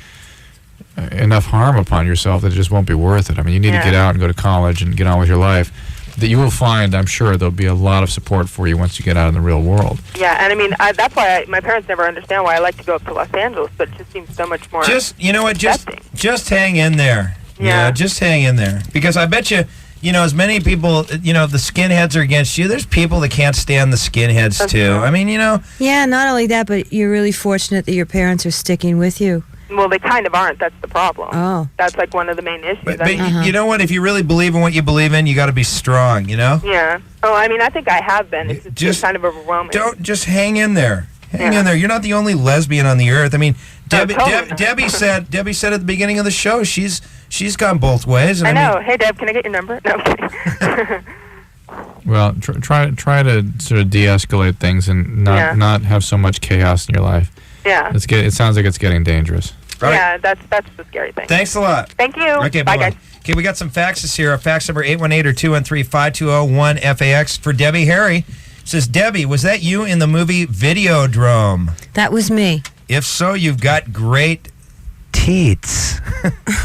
enough harm upon yourself that it just won't be worth it. I mean, you need to get out and go to college and get on with your life. That you will find, I'm sure, there'll be a lot of support for you once you get out in the real world. Yeah, and I mean, that's why my parents never understand why I like to go up to Los Angeles, but it just seems so much more. You know what? accepting. Just hang in there. Yeah. Just hang in there. Because I bet you. You know, as many people, you know, the skinheads are against you. There's people that can't stand the skinheads, too. I mean, you know. Yeah, not only that, but you're really fortunate that your parents are sticking with you. Well, they kind of aren't. That's the problem. Oh. That's like one of the main issues. But you know what? If you really believe in what you believe in, you got to be strong, you know? Yeah. Oh, I mean, I think I have been. It's just kind of overwhelming. Just hang in there. Hang in there. You're not the only lesbian on the earth. I mean, Debbie said at the beginning of the show she's gone both ways. And I know. Hey, Deb, can I get your number? No, I'm kidding. Well, try to sort of de-escalate things and not have so much chaos in your life. Yeah. It sounds like it's getting dangerous. Right. Yeah, that's the scary thing. Thanks a lot. Thank you. Okay, bye, bye-bye. guys. Okay, we got some faxes here. Our fax number 818-213-5201-FAX for Debbie Harry. It says, Debbie, was that you in the movie Videodrome? That was me. If so, you've got great teats.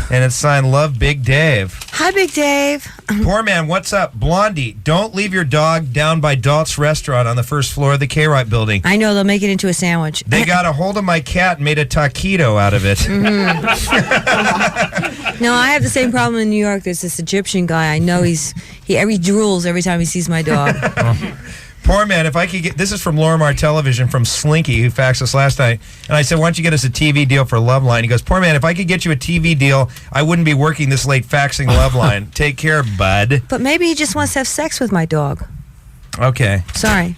And it's signed Love Big Dave. Hi, Big Dave. Poor man, what's up? Blondie, don't leave your dog down by Dalt's restaurant on the first floor of the K-Wright building. I know, they'll make it into a sandwich. They got a hold of my cat and made a taquito out of it. No, I have the same problem in New York. There's this Egyptian guy. I know he drools every time he sees my dog. Poor man, if I could get... This is from Lorimar Television from Slinky, who faxed us last night. And I said, why don't you get us a TV deal for LoveLine? He goes, poor man, if I could get you a TV deal, I wouldn't be working this late faxing LoveLine. Take care, bud. But maybe he just wants to have sex with my dog. Okay. Sorry.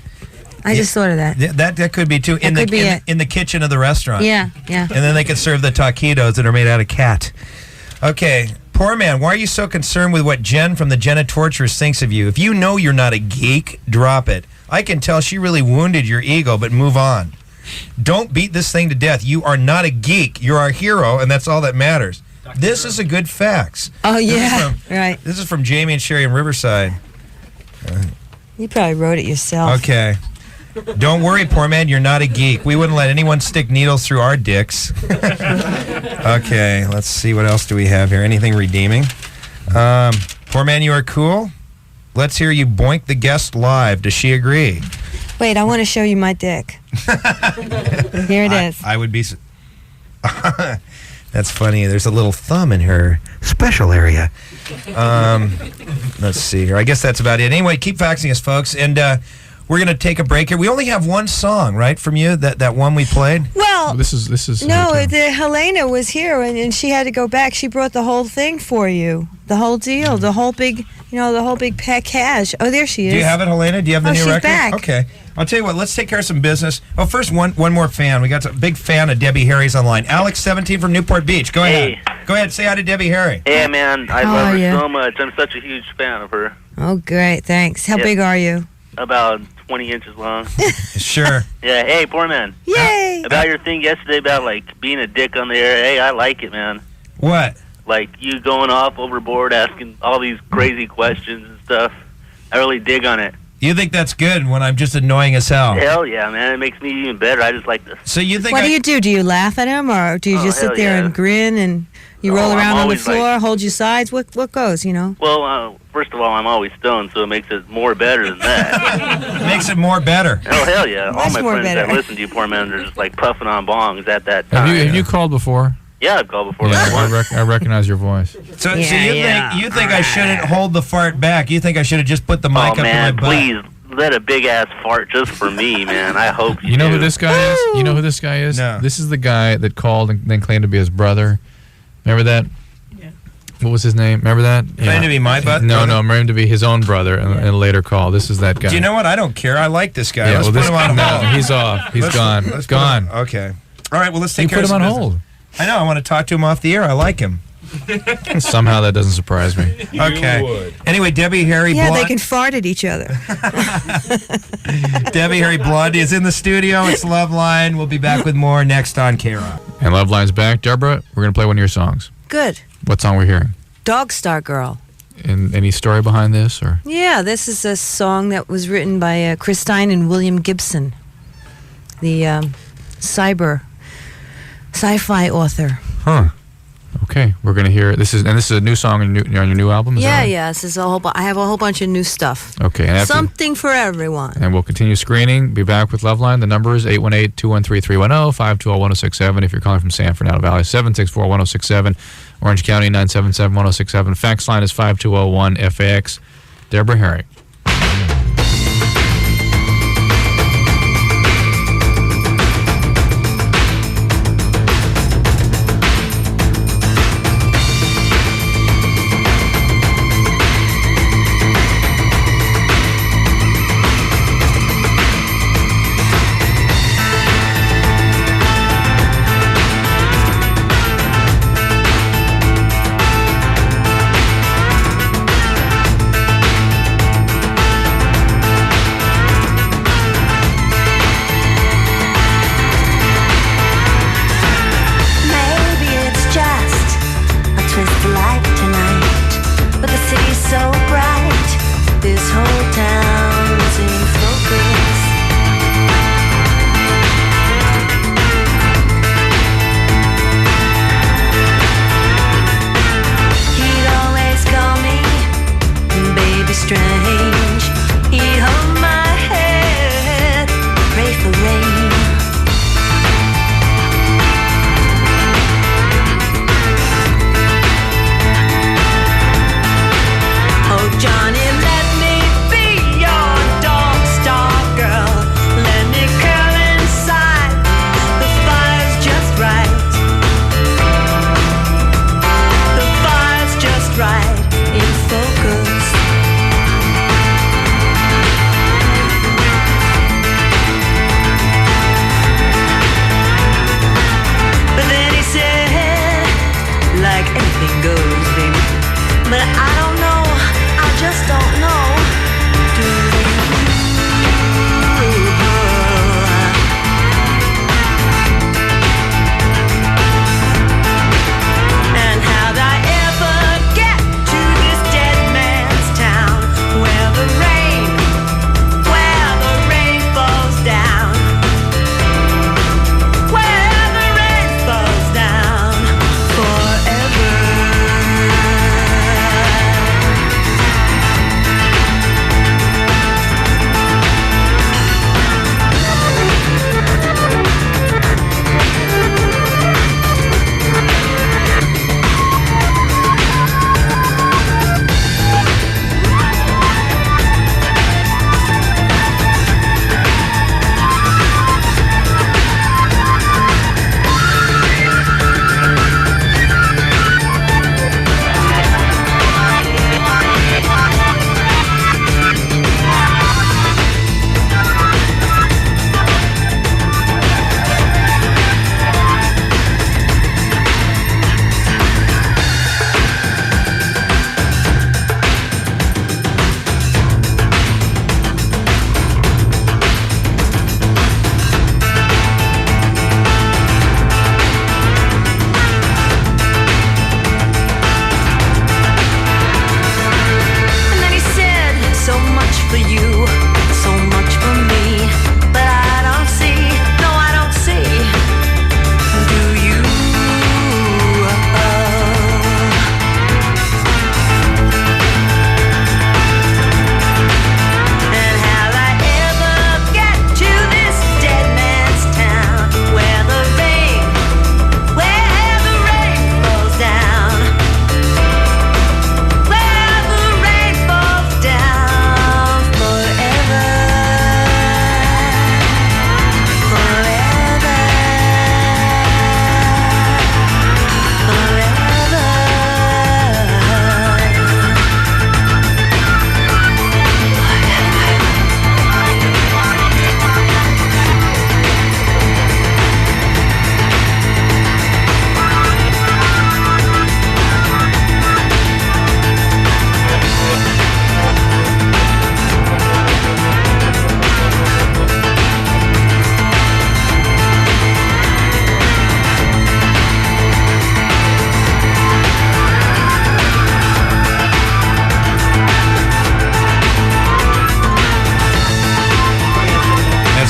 I just thought of that. That could be, too. In the kitchen of the restaurant. Yeah. And then they could serve the taquitos that are made out of cat. Okay. Poor man, why are you so concerned with what Jen from the Jenna Torturers thinks of you? If you know you're not a geek, drop it. I can tell she really wounded your ego, but move on. Don't beat this thing to death. You are not a geek. You're our hero, and that's all that matters. This is a good fax. Oh, yeah. Right. This is from Jamie and Sherry in Riverside. You probably wrote it yourself. Okay. Don't worry, poor man, you're not a geek. We wouldn't let anyone stick needles through our dicks. Okay, let's see. What else do we have here? Anything redeeming? Poor man, you are cool. Let's hear you boink the guest live. Does she agree? Wait, I want to show you my dick. Here it is. I would be... That's funny. There's a little thumb in her special area. Let's see here. I guess that's about it. Anyway, keep faxing us, folks. And we're going to take a break here. We only have one song, right, from you? That one we played? Well, this is no, Helena was here, and she had to go back. She brought the whole thing for you. The whole deal. The whole big... the whole big package. Oh, there she is. Do you have it, Helena? Do you have the new she's record? Back. Okay. I'll tell you what. Let's take care of some business. Oh, first, one more fan. We got a big fan of Debbie Harry's online. Alex, 17 from Newport Beach. Go ahead. Go ahead. Say hi to Debbie Harry. Hey, man. I love her so much. I'm such a huge fan of her. Oh, great. Thanks. How big are you? About 20 inches long. Sure. Yeah. Hey, poor man. Yay. About your thing yesterday about, like, being a dick on the air. Hey, I like it, man. What? Like, you going off overboard, asking all these crazy questions and stuff. I really dig on it. You think that's good when I'm just annoying as hell? Hell yeah, man. It makes me even better. I just like this. So you think What do you do? Do you laugh at him, or do you just sit there and grin and, You roll I'm around on the always, floor, hold your sides. What goes? You know. Well, first of all, I'm always stoned, so it makes it more better than that. Makes it more better. Oh, hell yeah. All Much my more friends that better. listen to you poor men are just like puffing on bongs at that time. Have you called before? Yeah, I've called before. Yeah, I recognize your voice. So you think I shouldn't hold the fart back? You think I should have just put the mic up man, in my butt? please let a big ass fart just for me, man. I hope you. You know do. who this guy is? You know who this guy is? No. This is the guy that called and then claimed to be his brother. Remember that? Yeah. What was his name? Remember that? Claimed to be my butt? No, claimed to be his own brother and a later call. This is that guy. Do you know what? I don't care. I like this guy. Yeah, Let's well, put this him on hold. no, he's off. He's gone. Let's Gone. Okay. All right. Well, let's take You care put of him on some business. hold. I know. I want to talk to him off the air. I like him. Somehow that doesn't surprise me. Okay. Anyway, Debbie Harry Yeah, Blonde. they can fart at each other. Debbie Harry Blondie is in the studio. It's LoveLine. We'll be back with more next on Carolla. And LoveLine's back. Deborah, we're going to play one of your songs. Good. What song we're hearing? Dog Star Girl. And any story behind this? Or Yeah, this is a song that was written by Christine and William Gibson, the sci-fi author. Huh. Okay, we're going to hear this is a new song on your new album? Is that Yeah, right? yeah. This is a whole. I have a whole bunch of new stuff. Okay, and Something for everyone. And we'll continue screening. Be back with LoveLine. The number is 818-213-310, 520-1067. If you're calling from San Fernando Valley, 764-1067. Orange County, 977-1067. Fax line is 5201-FAX. Deborah Harry.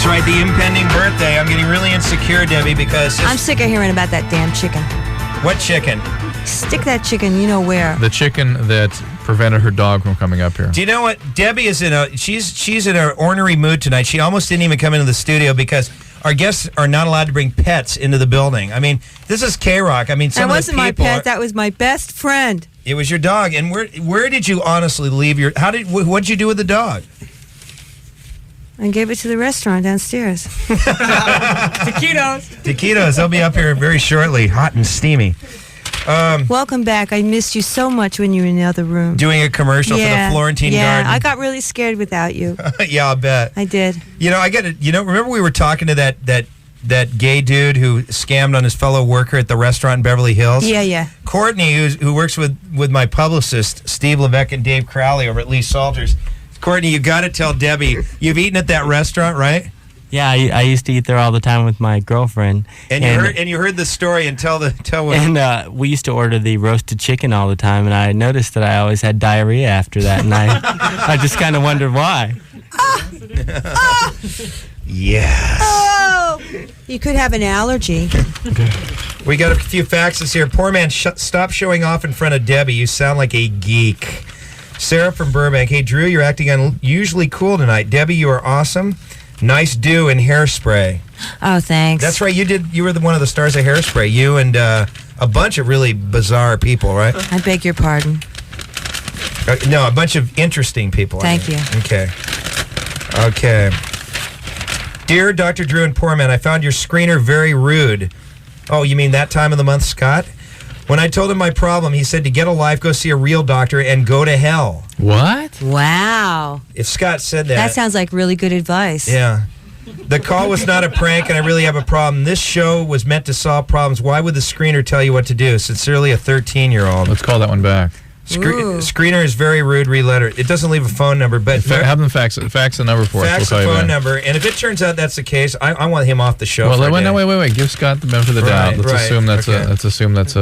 That's right, the impending birthday. I'm getting really insecure, Debbie, because... I'm sick of hearing about that damn chicken. What chicken? Stick that chicken, you know where. The chicken that prevented her dog from coming up here. Do you know what? Debbie is she's in an ornery mood tonight. She almost didn't even come into the studio because our guests are not allowed to bring pets into the building. I mean, this is K-Rock. I mean, some that of the wasn't my people pet. That was my best friend. It was your dog. And where did you honestly leave your... What'd you do with the dog? I gave it to the restaurant downstairs. Taquitos. They'll be up here very shortly, hot and steamy. Welcome back. I missed you so much when you were in the other room. Doing a commercial for the Florentine Garden. Yeah, I got really scared without you. Yeah, I'll bet. I did. You know, remember we were talking to that gay dude who scammed on his fellow worker at the restaurant in Beverly Hills? Yeah. Courtney, who works with my publicist, Steve Levesque and Dave Crowley over at Lee Salters. Courtney, you got to tell Debbie, you've eaten at that restaurant, right? Yeah, I used to eat there all the time with my girlfriend. And you heard the story and tell what. And we used to order the roasted chicken all the time, and I noticed that I always had diarrhea after that, and I just kind of wondered why. Yes. Oh, you could have an allergy. We got a few faxes here. Poor man, stop showing off in front of Debbie. You sound like a geek. Sarah from Burbank. Hey, Drew, you're acting unusually cool tonight. Debbie, you are awesome. Nice do and Hairspray. Oh, thanks. That's right. You were one of the stars of Hairspray. You and a bunch of really bizarre people, right? I beg your pardon. No, a bunch of interesting people. Thank you. Okay. Dear Dr. Drew and Poor Man, I found your screener very rude. Oh, you mean that time of the month, Scott? When I told him my problem, he said to get a life, go see a real doctor, and go to hell. What? Wow. If Scott said that... That sounds like really good advice. Yeah. The call was not a prank, and I really have a problem. This show was meant to solve problems. Why would the screener tell you what to do? Sincerely, a 13-year-old. Let's call that one back. Screener is very rude. Re-letter. It doesn't leave a phone number, but have them fax the number for us. Fax the phone number, and if it turns out that's the case, I want him off the show. Well, wait. Give Scott the benefit of the doubt. Let's assume that's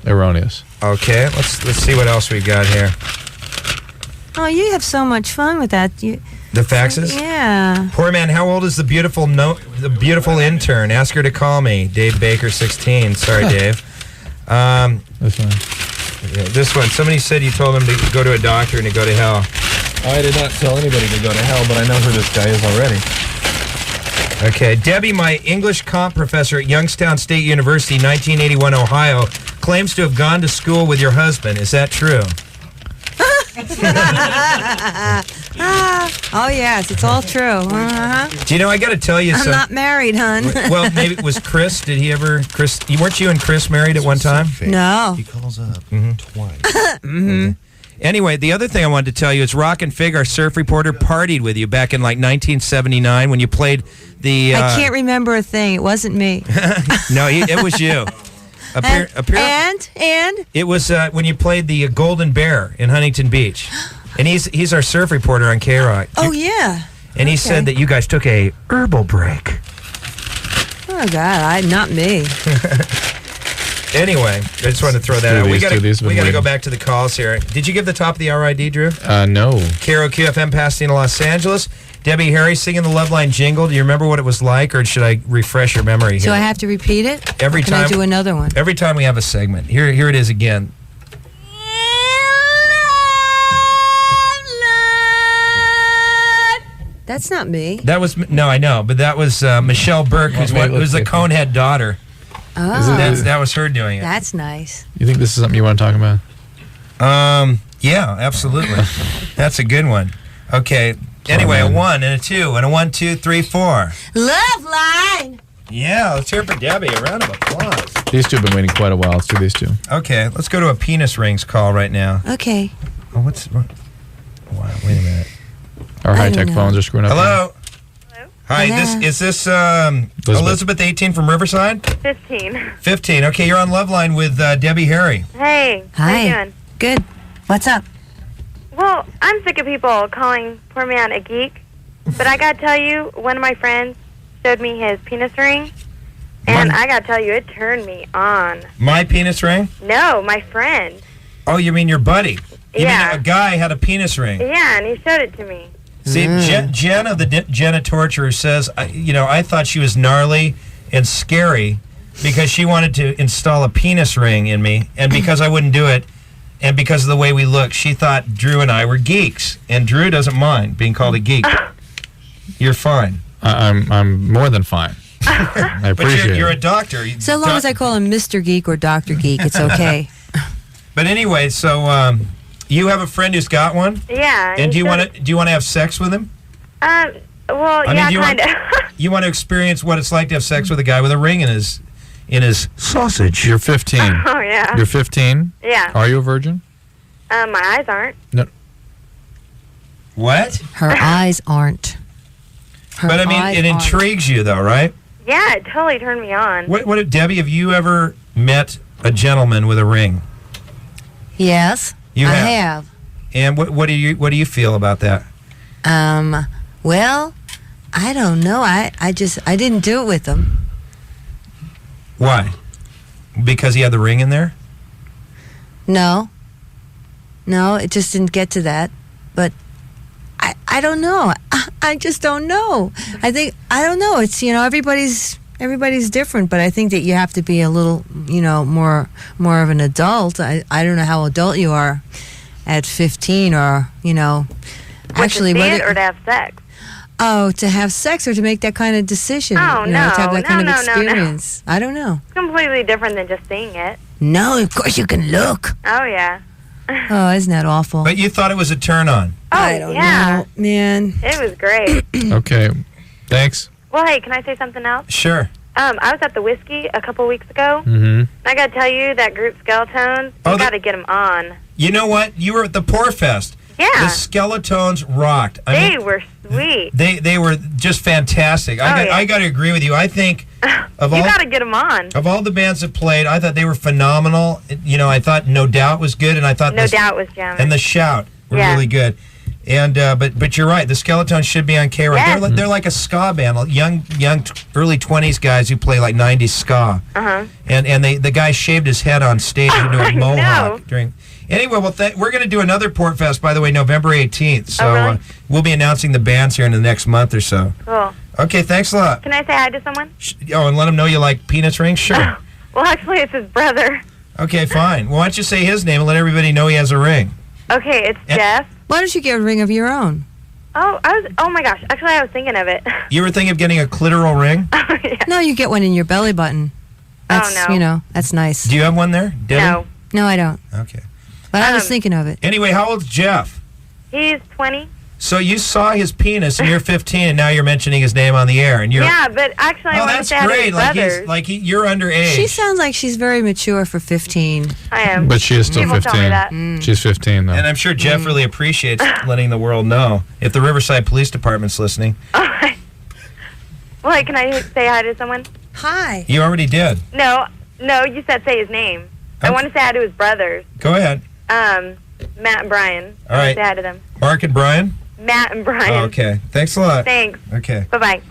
erroneous. Okay, let's see what else we got here. Oh, you have so much fun with that. The faxes? Yeah. Poor man, how old is the beautiful intern? Ask her to call me. Dave Baker, 16. Sorry, Dave. This one. Yeah, this one. Somebody said you told him to go to a doctor and to go to hell. I did not tell anybody to go to hell, but I know who this guy is already. Okay. Debbie, my English comp professor at Youngstown State University, 1981, Ohio, claims to have gone to school with your husband. Is that true? Oh, yes. It's all true. Uh-huh. Do you know, I got to tell you I'm not married, hon. Well, maybe it was Chris. Weren't you and Chris married at one time? No. He calls up twice. Mm-hmm. Anyway, the other thing I wanted to tell you is Rock and Fig, our surf reporter, partied with you back in like 1979 when you played the... I can't remember a thing. It wasn't me. No, it was you. And? It was when you played the Golden Bear in Huntington Beach. And he's our surf reporter on K-Rock. Oh, yeah. And he said that you guys took a herbal break. Oh, God, not me. Anyway, I just wanted to throw that out. We got to go back to the calls here. Did you give the top of the hour ID, Drew? No. KROQ-FM, Pasadena, Los Angeles. Debbie Harry singing the LoveLine jingle. Do you remember what it was like, or should I refresh your memory here? So I have to repeat it? Every time. Can I do another one? Every time we have a segment. Here it is again. That's not me. That was I know, but that was Michelle Burke, who's the Conehead daughter. Oh, that was her doing it. That's nice. You think this is something you want to talk about? Yeah, absolutely. That's a good one. Okay. Anyway, a 1 and a 2 and a 1, 2, 3, 4. LoveLine. Yeah, let's hear it for Debbie. A round of applause. These two have been waiting quite a while. Let's do these two. Okay, let's go to a penis rings call right now. Okay. Oh, wow, wait a minute. Our high-tech phones are screwing up. Hello. Hi, Hello. is this Elizabeth 18 from Riverside? 15. 15. Okay, you're on LoveLine with Debbie Harry. Hey. Hi. How you doing? Good. What's up? Well, I'm sick of people calling poor man a geek, but I gotta tell you, one of my friends showed me his penis ring, and I gotta tell you, it turned me on. My penis ring? No, my friend. Oh, you mean your buddy? You Yeah. mean a guy had a penis ring? Yeah, and he showed it to me. See, Jen of the Jenna Torturer says, I thought she was gnarly and scary because she wanted to install a penis ring in me, and because I wouldn't do it, and because of the way we look, she thought Drew and I were geeks, and Drew doesn't mind being called a geek. You're fine. I'm more than fine. I appreciate but you're it. a doctor. So long as I call him Mr. Geek or Dr. Geek, it's okay. But anyway, so you have a friend who's got one? Yeah. And do you want to have sex with him? Well, I mean, kind of. You want to experience what it's like to have sex with a guy with a ring in his sausage. You're 15. Oh, yeah. You're 15? Yeah. Are you a virgin? My eyes aren't. No. What? Her eyes aren't. Her But I mean, eyes it aren't. intrigues you, though, right? Yeah, it totally turned me on. What, Debbie? Have you ever met a gentleman with a ring? Yes, You I have. have. And what do you feel about that? Well, I don't know. I didn't do it with him. Why? Because he had the ring in there? No, it just didn't get to that. But I don't know. I just don't know. I don't know. It's, everybody's different, but I think that you have to be a little, more of an adult. I don't know how adult you are at 15 or, actually to see whether it or to have sex? Oh, to have sex or to make that kind of decision. Oh, to have that kind of no. experience. I don't know. It's completely different than just seeing it. No, of course you can look. Oh, yeah. Oh, isn't that awful? But you thought it was a turn on. Oh, I don't yeah. know, man. It was great. Okay. Thanks. Well, hey, can I say something else? Sure. I was at the Whiskey a couple weeks ago. Mm-hmm. I got to tell you, that group Skeletones, you got to get them on. You know what? You were at the Poor Fest. Yeah. The Skeletones rocked. They were sweet. They were just fantastic. I got to agree with you. I think of You all got to get them on. of all the bands that played, I thought they were phenomenal. I thought No Doubt was good, and I thought No Doubt was jamming. and the Shout were Yeah. really good. And but you're right. The Skeletones should be on K-Rock. Yes. They're like a ska band, young early 20s guys who play like 90s ska. Uh-huh. And the guy shaved his head on stage into I a know. mohawk during. Anyway, well, we're going to do another Port Fest, by the way, November 18th. So really? We'll be announcing the bands here in the next month or so. Cool. Okay, thanks a lot. Can I say hi to someone? Oh, and let them know you like penis rings? Sure. Well, actually, it's his brother. Okay, fine. Well, why don't you say his name and let everybody know he has a ring? Okay, it's Jeff. Why don't you get a ring of your own? Oh my gosh. Actually, I was thinking of it. You were thinking of getting a clitoral ring? No, you get one in your belly button. That's, no. That's nice. Do you have one there, Debbie? No. No, I don't. Okay. But I was thinking of it. Anyway, how old's Jeff? He's 20. So you saw his penis and you're 15 and now you're mentioning his name on the air and you're Yeah, but actually, I want to that's say hi to great. his Like brothers. you're underage. She sounds like she's very mature for 15. I am. But she is still People tell me 15. that. She's 15, though. And I'm sure Jeff really appreciates letting the world know if the Riverside Police Department's listening. Well, hey, can I say hi to someone? Hi. You already did. No, you said say his name. I want to say hi to his brothers. Go ahead. Matt and Brian. All I wanna right. Say hi to them. Mark and Brian? Matt and Brian. Oh, okay. Thanks a lot. Thanks. Okay. Bye-bye.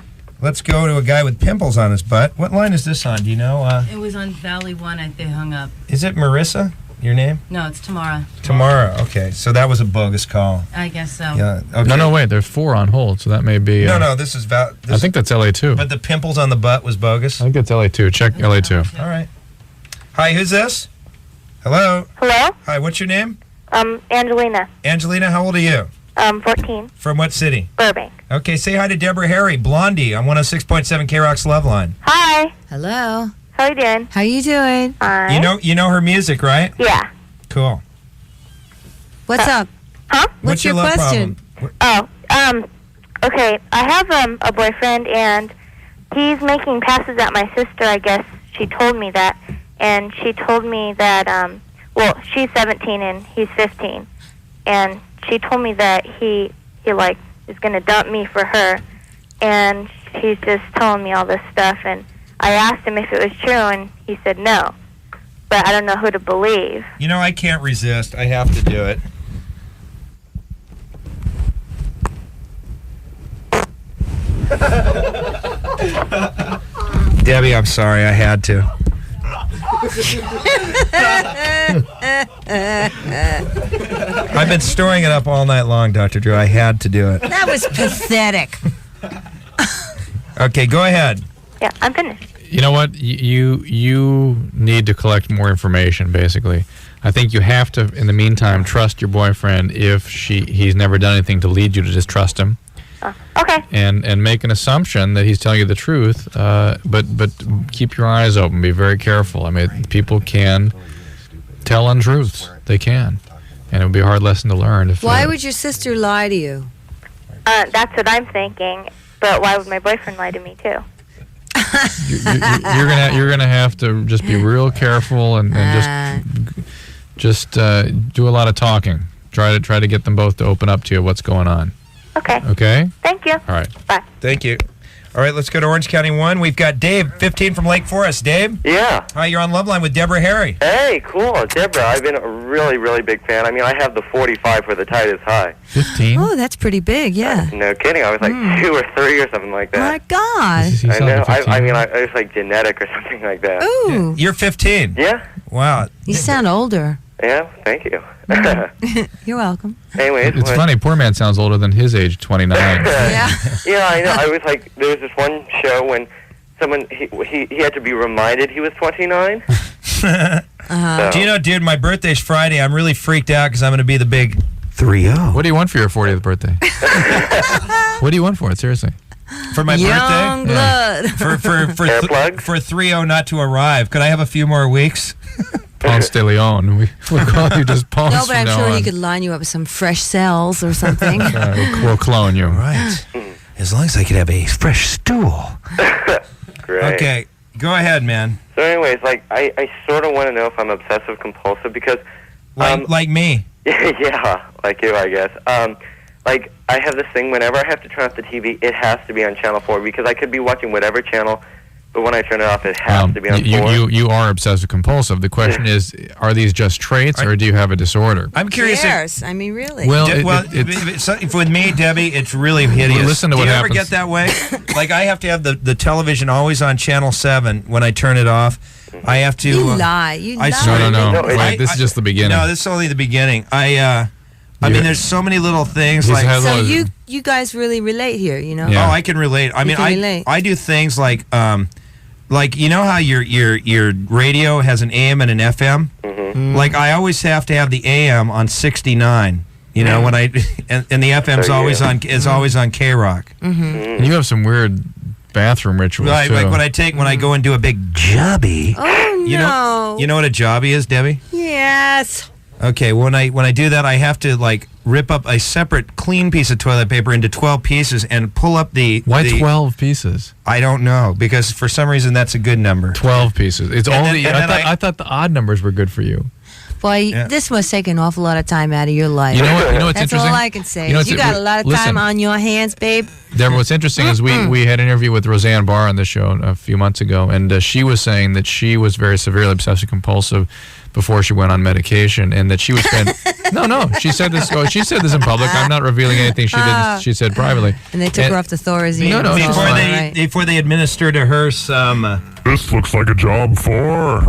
Let's go to a guy with pimples on his butt. What line is this on? Do you know? It was on Valley 1. They hung up. Is it Marissa? Your name? No, it's Tamara. Tamara. Okay. So that was a bogus call. I guess so. Yeah. Okay. No, wait. There's 4 on hold, so that may be... No, this is... I think that's LA2. But the pimples on the butt was bogus? I think it's LA2. Check LA2. All right. Hi, who's this? Hello? Hello? Hi, what's your name? Angelina. Angelina, how old are you? 14. From what city? Burbank. Okay, say hi to Deborah Harry, Blondie, on 106.7 K-Rock's LoveLine. Hi. Hello. How you doing? How you doing? Hi. You know her music, right? Yeah. Cool. What's up? Huh? What's your love question? problem? Okay, I have a boyfriend, and he's making passes at my sister, I guess. She told me that. And she told me that, well, she's 17 and he's 15. And she told me that he like, is going to dump me for her. And he's just telling me all this stuff. And I asked him if it was true, and he said no. But I don't know who to believe. You know, I can't resist. I have to do it. Debbie, I'm sorry. I had to. I've been storing it up all night long, Dr. Drew. I had to do it. That was pathetic. Okay, go ahead. Yeah, I'm finished. You know what? You need to collect more information, basically. I think you have to, in the meantime, trust your boyfriend if he's never done anything to lead you to distrust him. Okay. And make an assumption that he's telling you the truth, but keep your eyes open. Be very careful. I mean, people can tell untruths. They can. And it would be a hard lesson to learn. Why would your sister lie to you? That's what I'm thinking. But why would my boyfriend lie to me too? You're gonna have to just be real careful and just do a lot of talking. Try to get them both to open up to you what's going on. Okay. Okay? Thank you. All right. Bye. Thank you. All right, let's go to Orange County 1. We've got Dave, 15 from Lake Forest. Dave? Yeah. Hi, you're on LoveLine with Deborah Harry. Hey, cool. Deborah, I've been a really, really big fan. I mean, I have the 45 for the Tide is High. 15? Oh, that's pretty big, yeah. No kidding. I was like 2 or 3 or something like that. My God. I know. I mean, I was like genetic or something like that. Ooh. You're 15. Yeah. Wow. You sound older. Yeah, thank you. You're welcome. Anyways. It's funny. Poor man sounds older than his age, 29. Yeah. Yeah, I know. I was like, there was this one show when someone, he had to be reminded he was 29. Uh-huh. Do you know, dude, my birthday's Friday. I'm really freaked out because I'm going to be the big 3-0. What do you want for your 40th birthday? What do you want for it? Seriously. For my Young birthday? blood. For 3-0 not to arrive. Could I have a few more weeks? Ponce de Leon. We'll call you just Ponce. No, but I'm from now sure he on. could line you up with some fresh cells or something. We'll clone you. Right. As long as I could have a fresh stool. Great. Okay, go ahead, man. So anyways, like, I sort of want to know if I'm obsessive compulsive because... Like me. Yeah, like you, I guess. Like, I have this thing, whenever I have to turn off the TV, it has to be on Channel 4 because I could be watching whatever channel, but when I turn it off, it has to be on 4. You are obsessive compulsive. The question is, are these just traits or do you have a disorder? I'm curious. Yes, I mean, really. Well, with me, Debbie, it's really hideous. Well, listen to Do what you happens. ever get that way? Like, I have to have the television always on Channel 7 when I turn it off. I have to... You lie. You lie. No. Wait, this is just the beginning. No, this is only the beginning. I mean, there's so many little things like... So you guys really relate here, you know? Oh, I can relate. I mean, I do things like you know how your radio has an AM and an FM? Mm-hmm. Like, I always have to have the AM on 69. You know, when I and the FM's always on K-Rock. And you have some weird bathroom rituals Right, too. like when I go and do a big jobby. Oh, no. You know what a jobby is, Debbie? Yes. Okay, when I do that, I have to like rip up a separate clean piece of toilet paper into 12 pieces and pull up the... Why 12 pieces? I don't know, because for some reason that's a good number. 12 pieces. It's And only... then- and then I thought the odd numbers were good for you. Boy, this must take an awful lot of time out of your life. You know what's That's interesting? all I can say. You know You got a lot of time on your hands, babe. Deborah, what's interesting is we had an interview with Roseanne Barr on the show a few months ago, and she was saying that she was very severely obsessive compulsive before she went on medication, and that she would spend... No, she said this. Oh, she said this in public. I'm not revealing anything she did. She said privately. And they took her off the Thorazine. No, before they administer to her some... This looks like a job for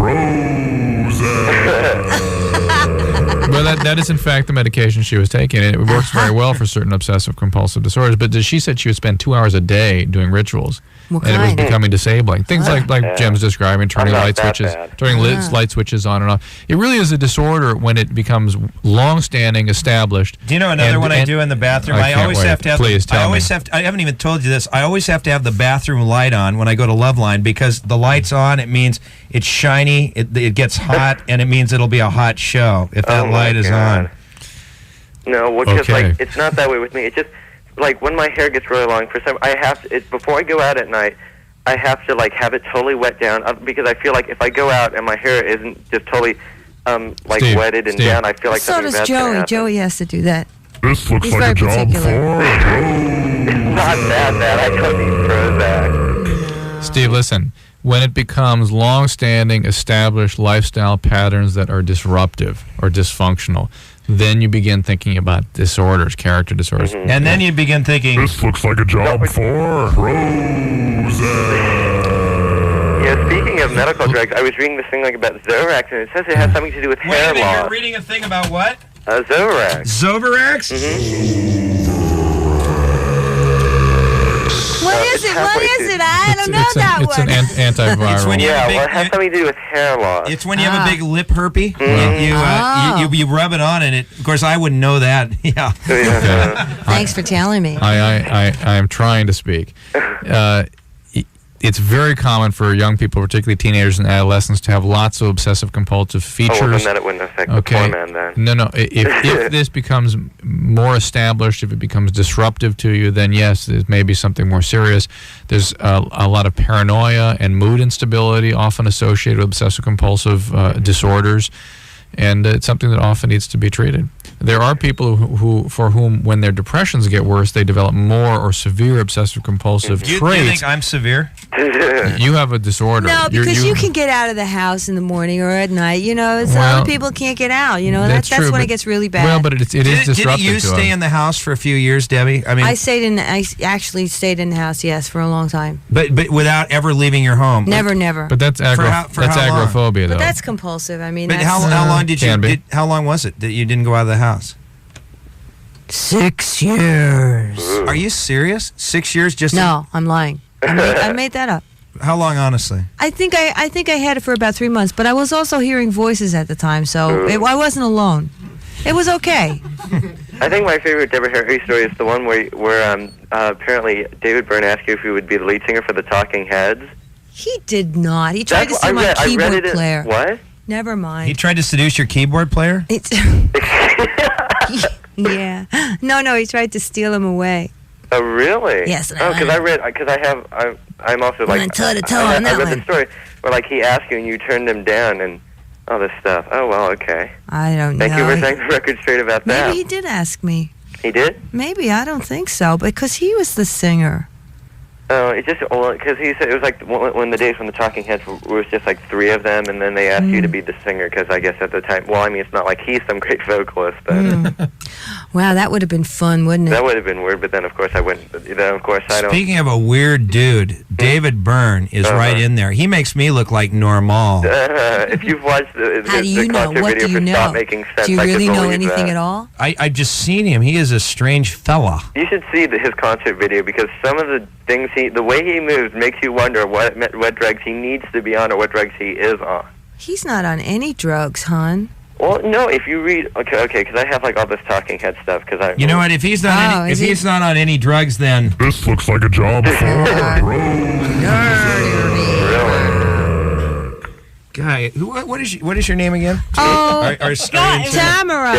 Well, that is in fact the medication she was taking. It works very well for certain obsessive compulsive disorders. But she said she would spend 2 hours a day doing rituals, What and it was kind? becoming disabling. Things like Jim's describing, turning I'm not light that switches, bad. turning light switches on and off. It really is a disorder when it becomes long-standing, established. Do you know another one I do in the bathroom? I can't always wait. have to have. Please tell I always me. have. I haven't even told you this. I always have to have the bathroom light on when I go to LoveLine because the light's on. It means it's shiny. It gets hot, and it means it'll be a hot show if that light is on. No, well, just Okay. like, it's not that way with me. It's just, like, when my hair gets really long, for some, I have to, before I go out at night, I have to, like, have it totally wet down, because I feel like if I go out and my hair isn't just totally, like, Steve, wetted and Steve. down, I feel like So something does bad's gonna Joey. happen. Joey has to do that. This looks He's like a very job particular. It's not that bad. I don't need Prozac. Steve, listen. When it becomes long-standing, established lifestyle patterns that are disruptive or dysfunctional, then you begin thinking about disorders, character disorders. And then you begin thinking, This looks like a job for Rosa. speaking of medical drugs, I was reading this thing like about Zovirax, and it says it has something to do with hair Wait a minute, loss. you're reading a thing about what? Zovirax. Zovirax? What is it? What is it? I don't know that It's one. an antiviral. It's when you have a Well, it big, has something to do with hair loss. it's when you have a big lip herpy. You rub it on, and it. Of course, I wouldn't know that. Yeah. Thanks for telling me. I am trying to speak. It's very common for young people, particularly teenagers and adolescents, to have lots of obsessive compulsive features. Oh, well, then it wouldn't affect the poor man then. No. If this becomes more established, if it becomes disruptive to you, then yes, there may be something more serious. There's a lot of paranoia and mood instability often associated with obsessive compulsive disorders, and it's something that often needs to be treated. There are people who for whom, when their depressions get worse, they develop more or severe obsessive compulsive Do you traits. think I'm severe? You have a disorder. No, because you can get out of the house in the morning or at night. You know, some Well, other people can't get out. You know, that's true, when it but- gets really bad. Well, but it is disruptive Didn't you to stay us. in the house for a few years, Debbie? I mean, I actually stayed in the house, yes, for a long time. but without ever leaving your home. Never. But that's For how long? agoraphobia, though. But that's compulsive. I mean, But that's, how long did you? Can be. How long was it that you didn't go out of the house? 6 years. Are you serious? 6 years just? No, I'm lying. I made that up. How long, honestly? I think I had it for about 3 months, but I was also hearing voices at the time, so I wasn't alone. It was okay. I think my favorite Deborah Harry story is the one where apparently David Byrne asked you if you would be the lead singer for the Talking Heads. He did not. He tried to steal my I read keyboard it in- player. What? Never mind. He tried to seduce your keyboard player? Yeah. No, he tried to steal him away. Oh, really? Yes. Oh, I'm also like, went toe-to-toe I on that read one. the story where like he asked you and you turned him down and all this stuff. Oh, well, okay. I don't know. Thank you for setting the record straight about that. Maybe he did ask me. He did? Maybe. I don't think so, because he was the singer. Oh, it just because he said it was like when the days when the Talking Heads was just like 3 of them, and then they asked you to be the singer because I guess at the time, well, I mean, it's not like he's some great vocalist, but Wow, that would have been fun, wouldn't it? that would have been weird. But then, of course, I wouldn't. Then, of course, I don't. Speaking of a weird dude, David Byrne is right in there. He makes me look like normal. If you've watched the How do you know? concert What video do you for know? Stop Making Sense, Do you I could really know believe anything that. at all? I've just seen him. He is a strange fella. You should see his concert video because some of the things the way he moves makes you wonder what drugs he needs to be on or what drugs he is on. He's not on any drugs, hon. Well, no, if you read, okay, because I have like all this Talking Head stuff because I. You know what? If he's not, if he's not on any drugs, then this looks like a job guy. What is your name again? Oh, Tamara.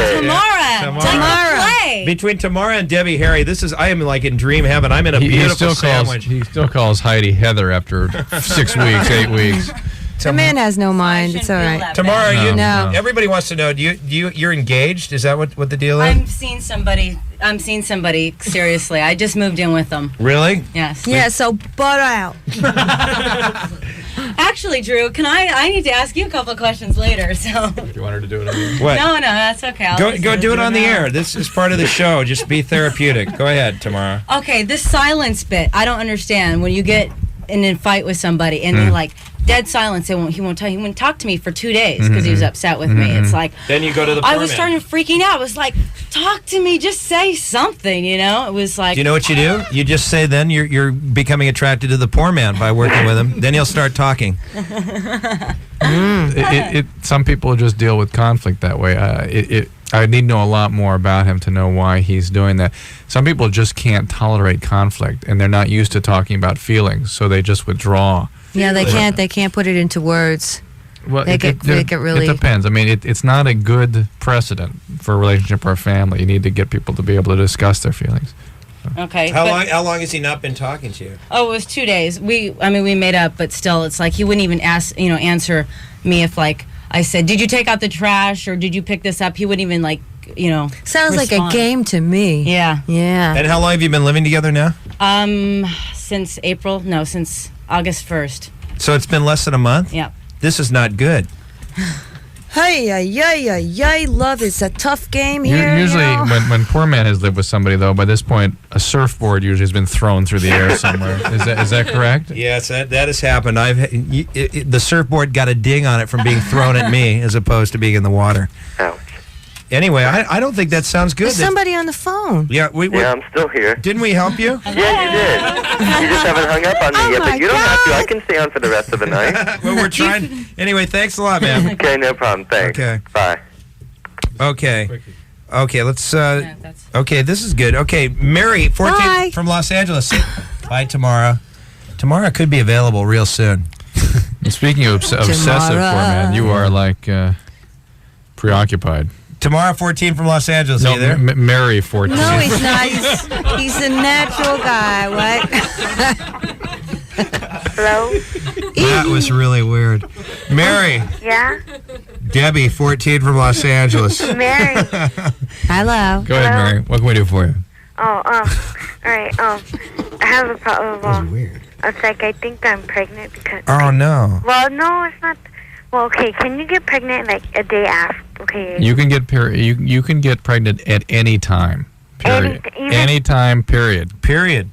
Tamara. Between Tamara and Debbie Harry, I am like in dream heaven. I'm in a He beautiful still calls. sandwich. He still calls Heidi Heather after 6 weeks, 8 weeks. The man has no mind. It's all right. Tamara, No. everybody wants to know. You're engaged? Is that what the deal is? I'm seeing somebody seriously. I just moved in with them. Really? Yes. Yeah, so butt out. Actually, Drew, I need to ask you a couple of questions later. So. You want her to do it on the air? What? No, that's okay. I'll Go listen do it on the now. air. This is part of the show. Just be therapeutic. Go ahead, Tamara. Okay, this silence bit, I don't understand. When you get in a fight with somebody and they're like dead silence, he wouldn't talk to me for 2 days because he was upset with me. It's like Then you go to the I poor was man. starting freaking out. I was like, talk to me, just say something, It was like. Do you know what you do? You just say then you're becoming attracted to the poor man by working with him. Then he'll start talking. Some people just deal with conflict that way. I need to know a lot more about him to know why he's doing that. Some people just can't tolerate conflict, and they're not used to talking about feelings, so they just withdraw. Yeah, they can't. They can't put it into words. Well, They get really. It depends. I mean, it's not a good precedent for a relationship or a family. You need to get people to be able to discuss their feelings. Okay. How long has he not been talking to you? Oh, it was 2 days. We made up, but still, it's like he wouldn't even answer me if like I said, "Did you take out the trash or did you pick this up?" He wouldn't even Sounds like a respond. game to me. Yeah. Yeah. And how long have you been living together now? Since August 1st. So it's been less than a month? Yeah. This is not good. Hey, love is a tough game here. Usually, you know? when poor man has lived with somebody, though, by this point, a surfboard usually has been thrown through the air somewhere. Is that correct? Yes, that has happened. The surfboard got a ding on it from being thrown at me as opposed to being in the water. Ouch. Anyway, I don't think that sounds good. There's somebody on the phone. Yeah, I'm still here. Didn't we help you? Yeah, you did. You just haven't hung up on me yet, but you don't have to. I can stay on for the rest of the night. Well, we're trying. Anyway, thanks a lot, man. Okay, no problem. Thanks. Okay. Bye. Okay. Okay, let's. Okay, this is good. Okay, Mary, 14 from Los Angeles. Bye, Tamara. Tamara could be available real soon. And speaking of obsessive, poor man, you are like preoccupied. Tamara, 14 from Los Angeles. No, Are you there? Mary, 14. No, he's not. He's a natural guy. What? Hello? That was really weird. Mary. Yeah? Debbie, 14 from Los Angeles. Mary. Hello. Go ahead, Mary. What can we do for you? All right, I have a problem. That was weird. It's like I think I'm pregnant because... Oh, no. Well, no, it's not... Well, okay, can you get pregnant like a day after? Okay. You can get you can get pregnant at any time. Period. Any time. Period. Period.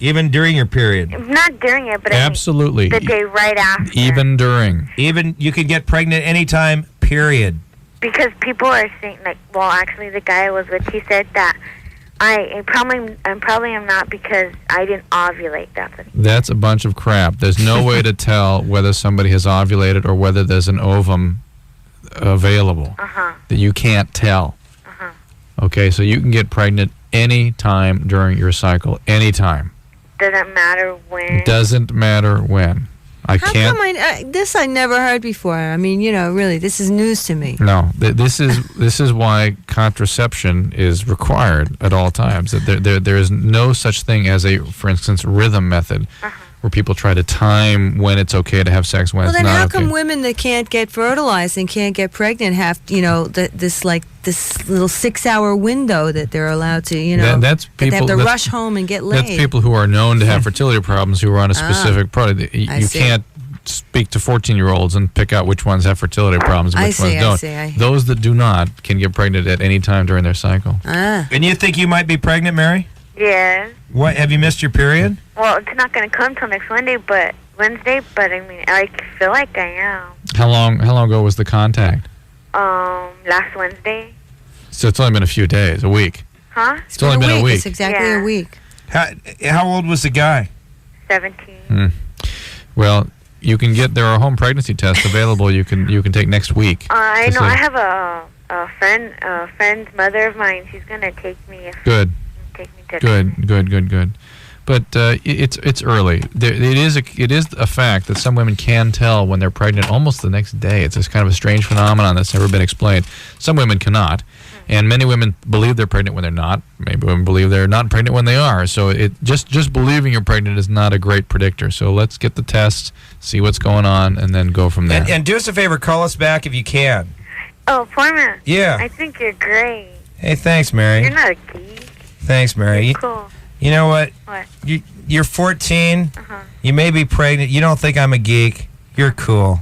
Even during your period. Not during it, but absolutely. I mean, the day right after. Even during. Even you can get pregnant anytime. Period. Because people are saying like, well, actually, the guy I was with, he said that I probably am not because I didn't ovulate. That's a bunch of crap. There's no way to tell whether somebody has ovulated or whether there's an ovum available. That you can't tell. Okay, so you can get pregnant any time during your cycle. Anytime. Doesn't matter when. Doesn't matter when. I How can't. come this I never heard before? I mean, really, this is news to me. No, this is why contraception is required at all times. There is no such thing as for instance, rhythm method, where people try to time when it's okay to have sex, when it's not okay. Well, then how come women that can't get fertilized and can't get pregnant have, this little 6-hour window that they're allowed to, that's people, they have to rush home and get laid? That's people who are known to have fertility problems who are on a specific product. You can't speak to 14-year-olds and pick out which ones have fertility problems and which ones don't. Those that do not can get pregnant at any time during their cycle. And you think you might be pregnant, Mary? Yeah. What? Have you missed your period? Well, it's not going to come till next Wednesday, but I mean, I feel like I am. How long ago was the contact? Last Wednesday. So it's only been a few days, a week. Huh? It's only been a week. It's exactly a week. How old was the guy? 17. Well, there are home pregnancy tests available. You can take next week. I know. I have a friend's mother of mine. She's gonna take me. Good. Take me to Good. But it's early. It is a fact that some women can tell when they're pregnant almost the next day. It's this kind of a strange phenomenon that's never been explained. Some women cannot, and many women believe they're pregnant when they're not. Maybe women believe they're not pregnant when they are. So just believing you're pregnant is not a great predictor. So let's get the test, see what's going on, and then go from there. And do us a favor, call us back if you can. Oh, Foreman. Yeah. I think you're great. Hey, thanks, Mary. You're not a geek. Thanks, Mary. You're cool. You know what? What? You're 14. You may be pregnant. You don't think I'm a geek. You're cool.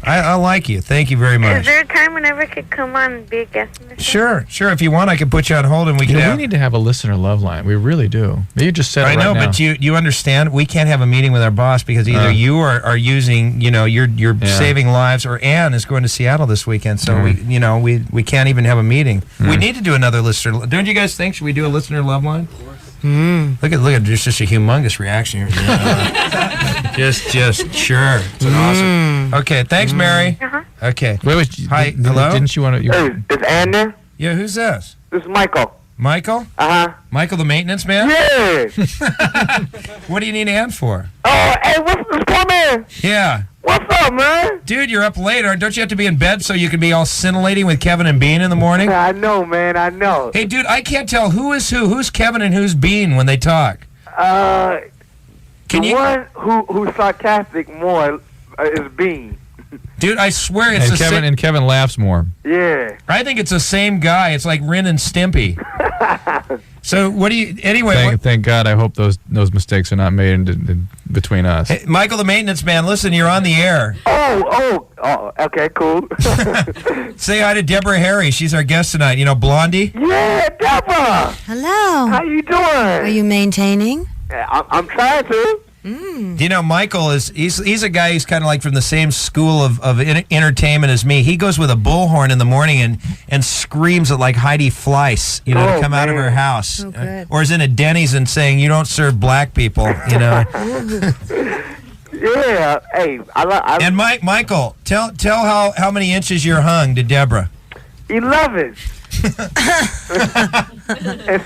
I like you. Thank you very much. Is there a time whenever I could come on and be a guest in the show? Sure. If you want, I can put you on hold and we can we need to have a listener love line. We really do. You just said it right now. I know, but you understand, we can't have a meeting with our boss because either you are using, you're saving lives, or Ann is going to Seattle this weekend. So we can't even have a meeting. We need to do another listener. Don't you guys think? Should we do a listener love line? Look at there's just a humongous reaction here. just sure. It's an awesome. Okay, thanks, Mary. Okay. Wait. Hi, hello. Didn't you want to? Hey, is Ann there? Yeah, who's this? This is Michael. Michael? Michael, the maintenance man? Yeah. What do you need Ann for? Oh, hey, what's this for, man? Yeah. What's up, man? Dude, you're up late. Don't you have to be in bed so you can be all scintillating with Kevin and Bean in the morning? I know, man. I know. Hey, dude, I can't tell who is who. Who's Kevin and who's Bean when they talk? One who's sarcastic more is Bean. Dude, I swear it's And the Kevin laughs more. Yeah. I think it's the same guy. It's like Ren and Stimpy. So what do you... Anyway... Thank God. I hope those mistakes are not made between us. Hey, Michael, the maintenance man, listen, you're on the air. Oh, okay, cool. Say hi to Deborah Harry. She's our guest tonight. You know, Blondie? Yeah, Deborah. Hello. How you doing? Are you maintaining? I'm trying to. Do you know, Michael he's a guy who's kind of like from the same school of entertainment as me. He goes with a bullhorn in the morning and screams at like Heidi Fleiss, to come out of her house. Oh, good. Or is in a Denny's and saying, you don't serve black people, Yeah. Hey, And Michael, tell how many inches you're hung to Deborah. 11. And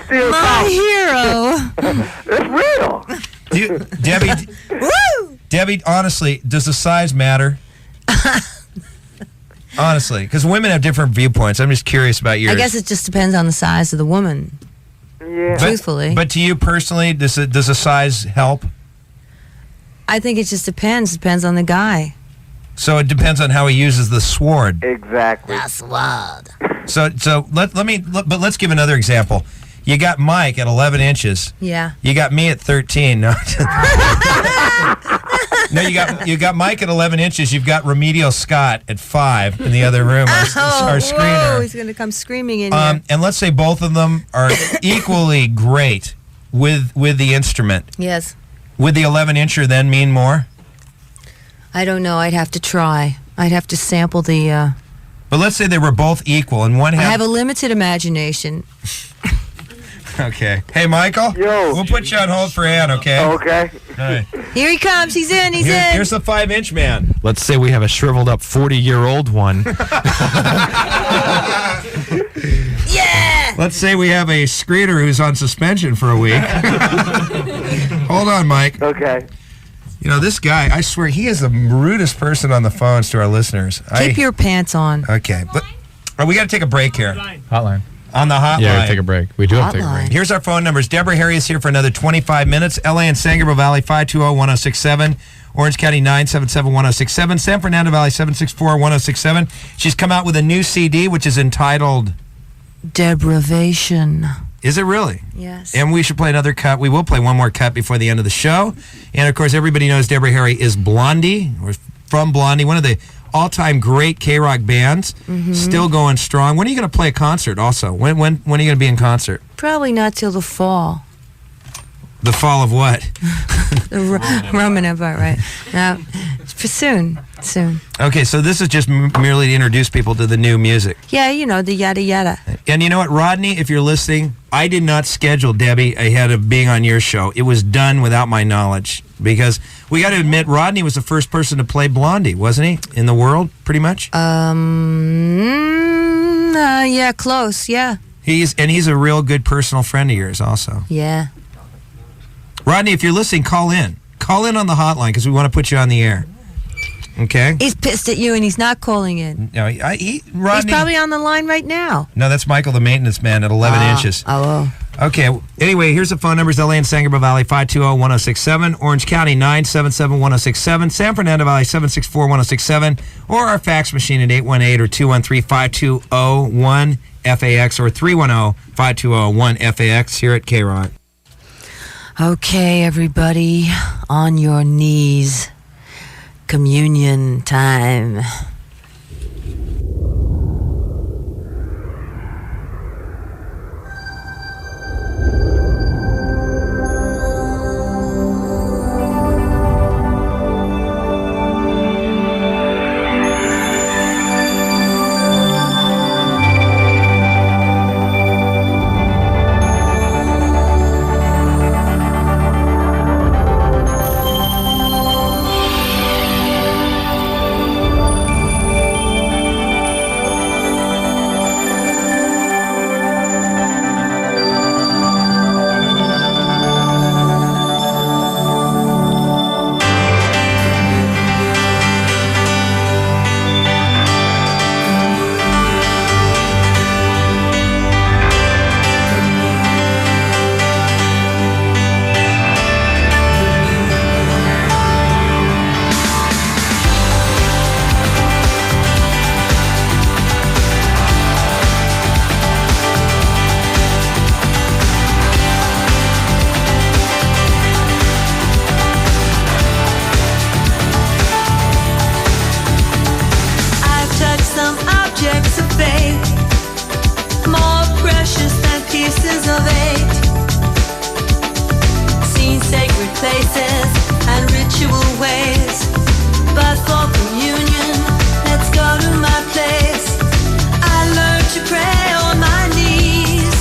still My hero. It's real. Debbie, honestly, does the size matter? Honestly, because women have different viewpoints. I'm just curious about yours. I guess it just depends on the size of the woman. Yeah. Truthfully. But to you personally, does the size help? I think it just depends. Depends on the guy. So it depends on how he uses the sword. Exactly. The sword. So let's give another example. You got Mike at 11 inches. Yeah. You got me at 13. No. No, you got Mike at 11 inches. You've got Remedial Scott at 5 in the other room. Our screener. Whoa, he's going to come screaming in here. And let's say both of them are equally great with the instrument. Yes. Would the 11-incher then mean more? I don't know. I'd have to try. I'd have to sample the... But let's say they were both equal, and one I had... have a limited imagination. Okay. Hey, Michael? Yo. We'll put you on hold for Ann, okay? Okay. All right. Here he comes. He's in. He's in. Here's the 5-inch man. Let's say we have a shriveled up 40-year-old one. Yeah! Let's say we have a screener who's on suspension for a week. Hold on, Mike. Okay. You know, this guy, I swear, he is the rudest person on the phones to our listeners. Keep your pants on. Okay. But we got to take a break here. Hotline. On the hotline. Yeah, take a break. We do have to take a break. Here's our phone numbers. Deborah Harry is here for another 25 minutes. LA and San Gabriel Valley, 520-1067. Orange County, 977-1067. San Fernando Valley, 764-1067. She's come out with a new CD, which is entitled... Deprivation. Is it really? Yes. And we should play another cut. We will play one more cut before the end of the show. And, of course, everybody knows Deborah Harry is Blondie, or from Blondie, one of the all-time great K-Rock bands, still going strong. When are you going to play a concert also? When are you going to be in concert? Probably not till the fall. The fall of what? The Roman Empire, right? No, for soon. Okay, so this is just merely to introduce people to the new music. Yeah, you know, the yada yada. And you know what, Rodney, if you're listening, I did not schedule Debbie ahead of being on your show. It was done without my knowledge. Because we got to admit, Rodney was the first person to play Blondie, wasn't he? In the world, pretty much? Yeah, close, yeah. He's a real good personal friend of yours also. Yeah. Rodney, if you're listening, call in. Call in on the hotline because we want to put you on the air. Okay? He's pissed at you and he's not calling in. No, Rodney... He's probably on the line right now. No, that's Michael, the maintenance man, at 11 inches. Oh. Okay, anyway, here's the phone numbers. LA and San Gabriel Valley, 520-1067. Orange County, 977-1067. San Fernando Valley, 764-1067. Or our fax machine at 818 or 213-5201-FAX or 310-5201-FAX here at K-Rock. Okay, everybody, on your knees. Communion time. places and ritual ways. But for communion, let's go to my place. I learned to pray on my knees.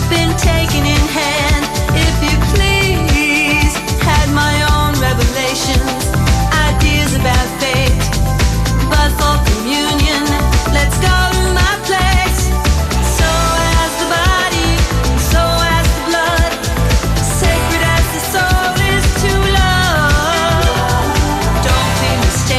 Been taken in hand, if you please. Had my own revelations, ideas about fate. But for communion, let's go to my place. So as the body, so as the blood, sacred as the soul is to love. Don't be mistaken.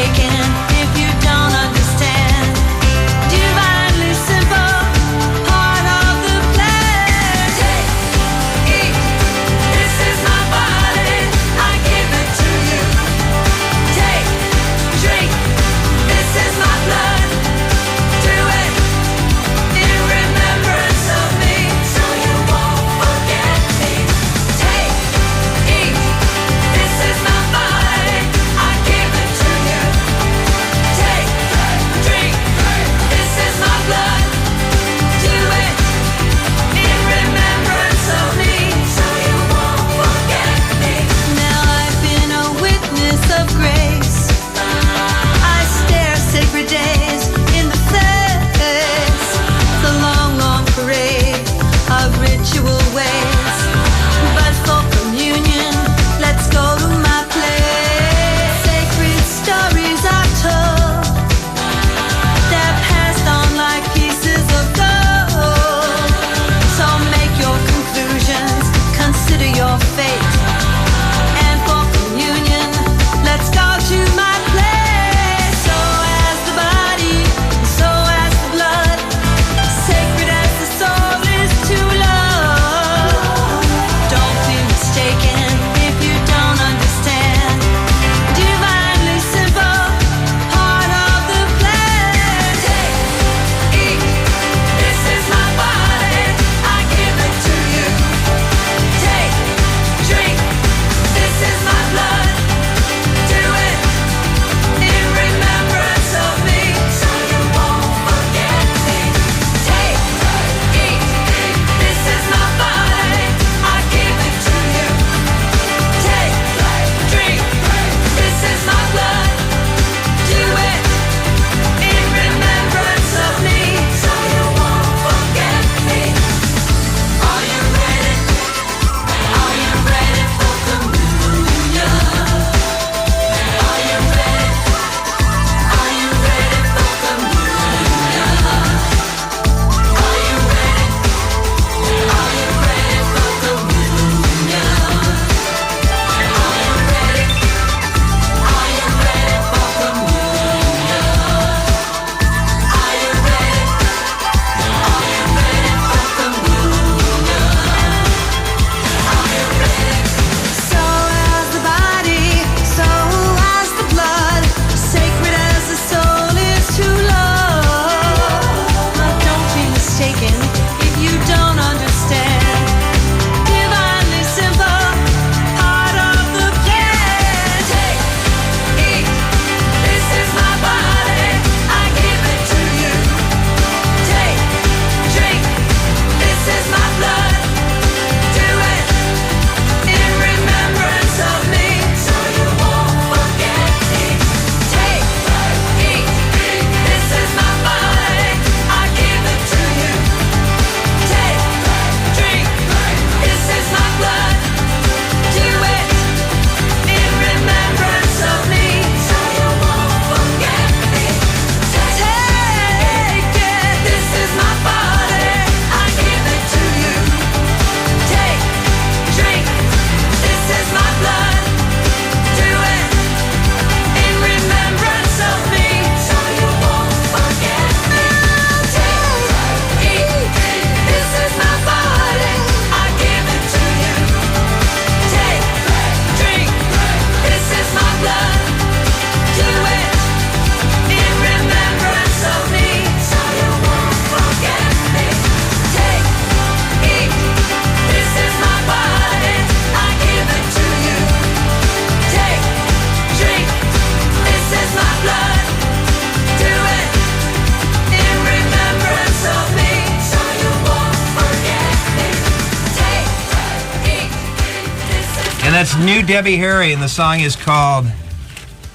And that's new Debbie Harry, and the song is called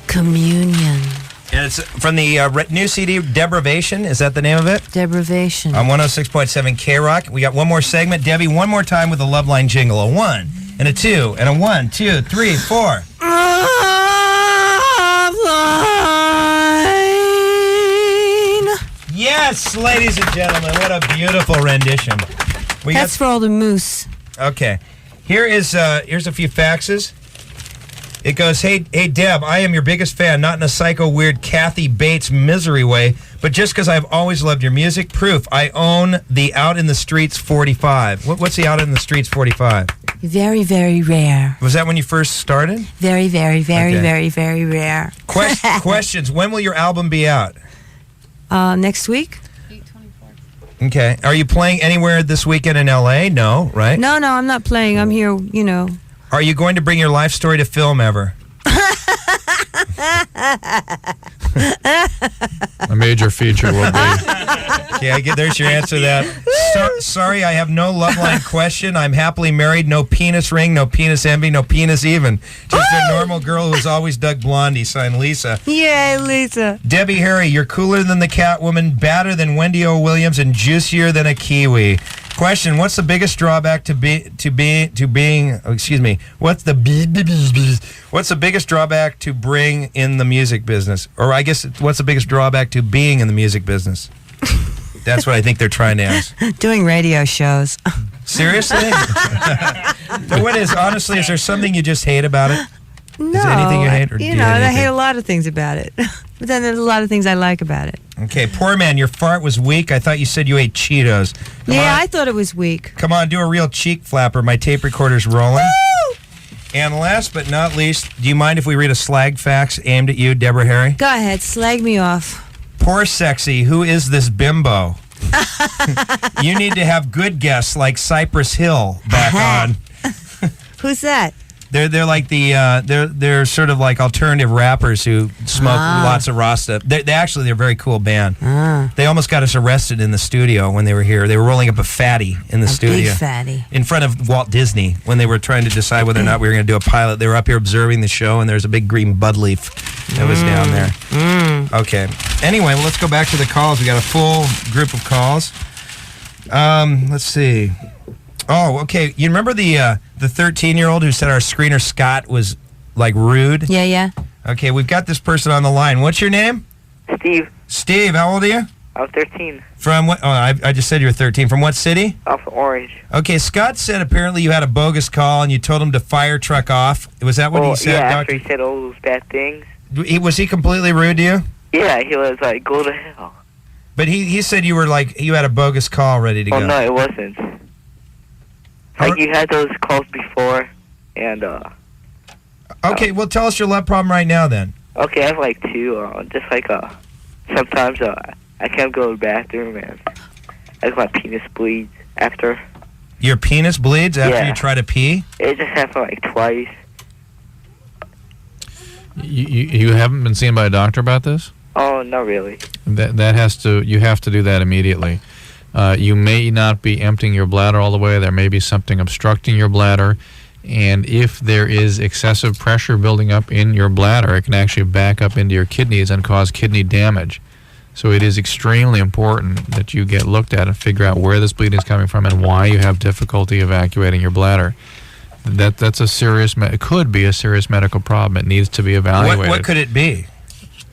Communion. And it's from the new CD, Deprivation. Is that the name of it? Deprivation. On 106.7 K-Rock. We got one more segment. Debbie, one more time with the LoveLine jingle. A 1 and a 2 and a 1, 2, 3, 4. Yes, ladies and gentlemen, what a beautiful rendition. That's for all the moose. Okay. Here's a few faxes. It goes, hey Deb, I am your biggest fan, not in a psycho weird Kathy Bates misery way, but just because I've always loved your music. Proof, I own the Out in the Streets 45. What's the Out in the Streets 45? Very, very rare. Was that when you first started? Very, very, very, Okay. very, very rare. Questions, when will your album be out? Next week? Okay. Are you playing anywhere this weekend in L.A.? No, right? No, I'm not playing. I'm here, you know. Are you going to bring your life story to film ever? A major feature will be. Okay, there's your answer to that. Sorry, I have no LoveLine question. I'm happily married. No penis ring, no penis envy, no penis even. Just a normal girl who's always dug Blondie. Signed, Lisa. Yay, Lisa. Debbie Harry, you're cooler than the Catwoman, badder than Wendy O. Williams, and juicier than a kiwi. Question: what's the biggest drawback to being? Excuse me. What's the biggest drawback to bring in the music business? Or I guess what's the biggest drawback to being in the music business? That's what I think they're trying to ask. Doing radio shows. Seriously? So what is, honestly, is there something you just hate about it? No. Is there anything you hate? Or do you hate I anything? hate a lot of things about it. But then there's a lot of things I like about it. Okay, poor man, your fart was weak. I thought you said you ate Cheetos. Come Yeah, on. I thought it was weak. Come on, do a real cheek flapper. My tape recorder's rolling. Woo! And last but not least, do you mind if we read a slag fax aimed at you, Deborah Harry? Go ahead, slag me off. Poor sexy, who is this bimbo? You need to have good guests like Cypress Hill back on. Who's that? They're like the they're sort of like alternative rappers who smoke lots of Rasta. They're a very cool band. They almost got us arrested in the studio when they were here. They were rolling up a fatty in the studio. Big fatty. In front of Walt Disney when they were trying to decide whether or not we were going to do a pilot. They were up here observing the show, and there's a big green bud leaf that was down there. Okay. Anyway, let's go back to the calls. We got a full group of calls. Let's see. Oh, okay. You remember the 13-year-old who said our screener Scott was like rude? Yeah. Okay, we've got this person on the line. What's your name? Steve. Steve, how old are you? I'm 13. From what? Oh, I just said you were 13. From what city? I'm from Orange. Okay, Scott said apparently you had a bogus call and you told him to fire truck off. Was that what he said? Yeah, Doctor? after he said all those bad things. Was he completely rude to you? Yeah, he was like, go to hell. But he said you were like, you had a bogus call ready to go. Oh, no, it wasn't. Like, you had those calls before, and, Okay, well, tell us your love problem right now, then. Okay, I have, like, two. Just, like, sometimes, I can't go to the bathroom, and my penis bleeds after. Your penis bleeds after Yeah. you try to pee? It just happened, like, twice. You haven't been seen by a doctor about this? Oh, not really. You have to do that immediately. You may not be emptying your bladder all the way. There may be something obstructing your bladder. And if there is excessive pressure building up in your bladder, it can actually back up into your kidneys and cause kidney damage. So it is extremely important that you get looked at and figure out where this bleeding is coming from and why you have difficulty evacuating your bladder. That's a serious, it could be a serious medical problem. It needs to be evaluated. What could it be?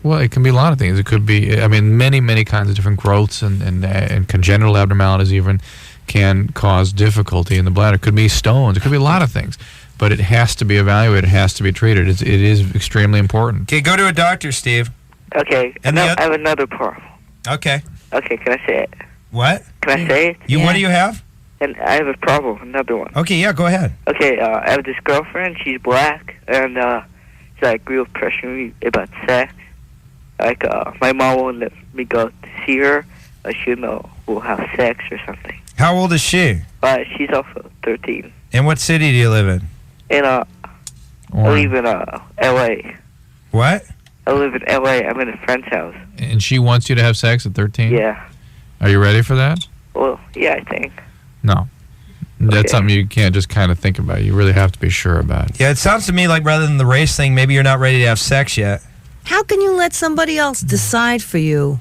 Well, it can be a lot of things. It could be, many kinds of different growths and congenital abnormalities even can cause difficulty in the bladder. It could be stones. It could be a lot of things. But it has to be evaluated. It has to be treated. It is extremely important. Okay, go to a doctor, Steve. Okay, And I have another problem. Okay. Okay, can I say it? What? Can I say it? What do you have? And I have a problem, another one. Okay, yeah, go ahead. Okay, I have this girlfriend, she's black, and she's like real pressuring me about sex. Like, my mom won't let me go to see her. She'll know we'll have sex or something. How old is she? She's also 13. And what city do you live in? I live in L.A. What? I live in L.A. I'm in a friend's house. And she wants you to have sex at 13? Yeah. Are you ready for that? Well, yeah, I think. No. That's something you can't just kind of think about. You really have to be sure about. Yeah, it sounds to me like rather than the race thing, maybe you're not ready to have sex yet. How can you let somebody else decide for you?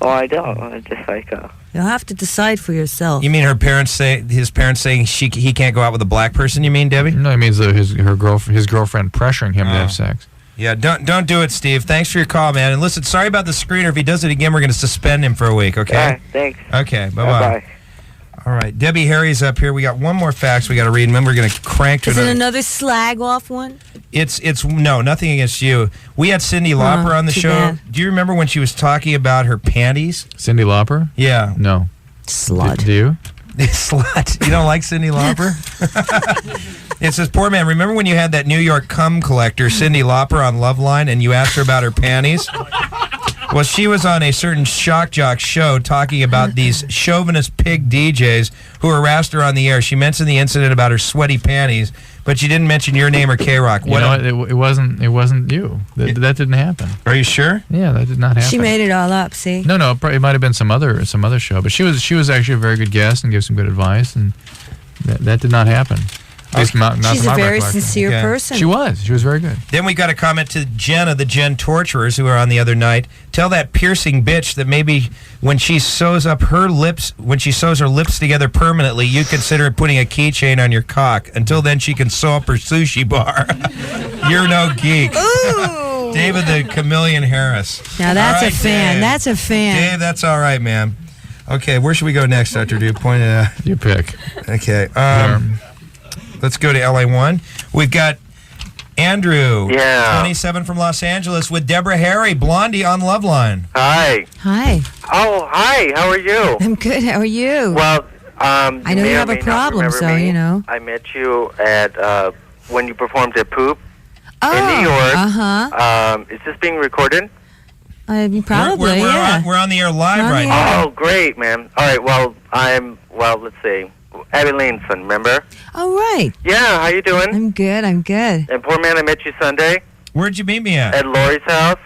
Oh, I don't. I just like You'll have to decide for yourself. You mean his parents saying he can't go out with a black person? You mean, Debbie? No, it means his girlfriend pressuring him to have sex. Yeah, don't do it, Steve. Thanks for your call, man. And listen, sorry about the screener. If he does it again, we're going to suspend him for a week. Okay. All right, thanks. Okay. Bye-bye. Bye-bye. All right, Debbie Harry's up here. We got one more fax we got to read, and then we're going to crank to Is it another. another slag off one? It's no, nothing against you. We had Cyndi Lauper on the too show. bad. Do you remember when she was talking about her panties? Cyndi Lauper? Yeah. No. Slut. Do you? Slut. You don't like Cyndi Lauper? It says, poor man, remember when you had that New York cum collector, Cyndi Lauper, on LoveLine, and you asked her about her panties? Well, she was on a certain shock jock show talking about these chauvinist pig DJs who harassed her on the air. She mentioned the incident about her sweaty panties, but she didn't mention your name or K-Rock. You know what? It wasn't you. That didn't happen. Are you sure? Yeah, that did not happen. She made it all up, see? No, it might have been some other show, but she was actually a very good guest and gave some good advice, and that did not happen. At least not She's to my a very recollection. sincere person. She was very good. Then we got a comment to Jenna, the Jen Torturers, who were on the other night. Tell that piercing bitch that maybe when she sews her lips together permanently, you consider putting a keychain on your cock. Until then, she can sew up her sushi bar. You're no geek. Ooh. David the Chameleon Harris. Now that's All right, a fan. Dave. That's a fan. Dave, that's all right, man. Okay, where should we go next, Dr. Duke? Point it out. You pick. Okay. Let's go to LA1. We've got Andrew, 27 from Los Angeles, with Deborah Harry, Blondie, on LoveLine. Hi. Hi. Oh, hi. How are you? I'm good. How are you? Well, I know you have a problem, so you know. I met you at when you performed at Poop in New York. Uh-huh. Is this being recorded? Probably, yeah. We're on the air live right now. Oh, great, man. All right. Well, let's see. Abby Laneson, remember? Oh, right. Yeah, how you doing? I'm good. I'm good. And poor man, I met you Sunday. Where'd you meet me at? At Lori's house.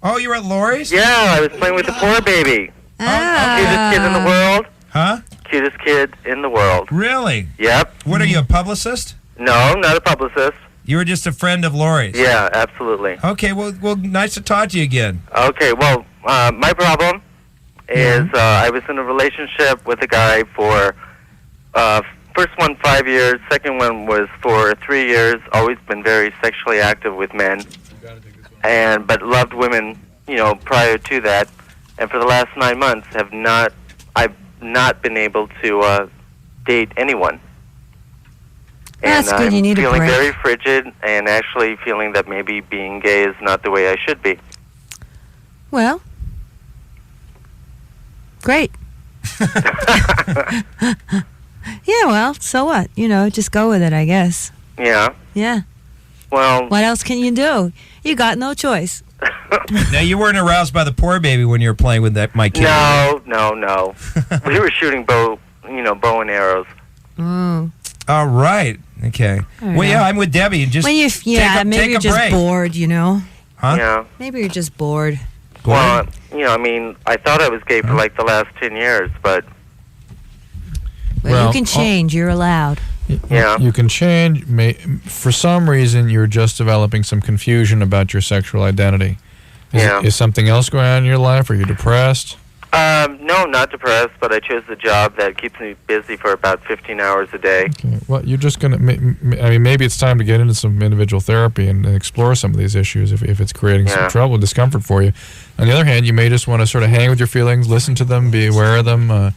Oh, you were at Lori's? Yeah, I was playing with the poor baby. Ah. Cutest kid in the world. Huh? Cutest kid in the world. Really? Yep. What, are you, a publicist? No, not a publicist. You were just a friend of Lori's? Yeah, absolutely. Okay, well, nice to talk to you again. Okay, well, my problem is I was in a relationship with a guy for... first one 5 years, second one was for 3 years. Always been very sexually active with men, but loved women, prior to that. And for the last 9 months, I've not been able to date anyone. And That's good. I'm You need a feeling break. very frigid, and actually feeling that maybe being gay is not the way I should be. Well, great. Yeah, well, so what? Just go with it, I guess. Yeah. Yeah. Well, what else can you do? You got no choice. Now, you weren't aroused by the poor baby when you were playing with my kid. No. We were shooting bow and arrows. Mm. All right. Okay. Well, yeah, I'm with Debbie. Just maybe take you're a just break. bored, Huh? Yeah. Maybe you're just bored. Well, I thought I was gay for like the last 10 years, but... Well, you can change. You're allowed. Yeah. You can change. For some reason, you're just developing some confusion about your sexual identity. Is something else going on in your life? Are you depressed? No, not depressed, but I chose the job that keeps me busy for about 15 hours a day. Okay. Well, you're just going to... maybe it's time to get into some individual therapy and explore some of these issues if it's creating some trouble, discomfort for you. On the other hand, you may just want to sort of hang with your feelings, listen to them, be aware of them,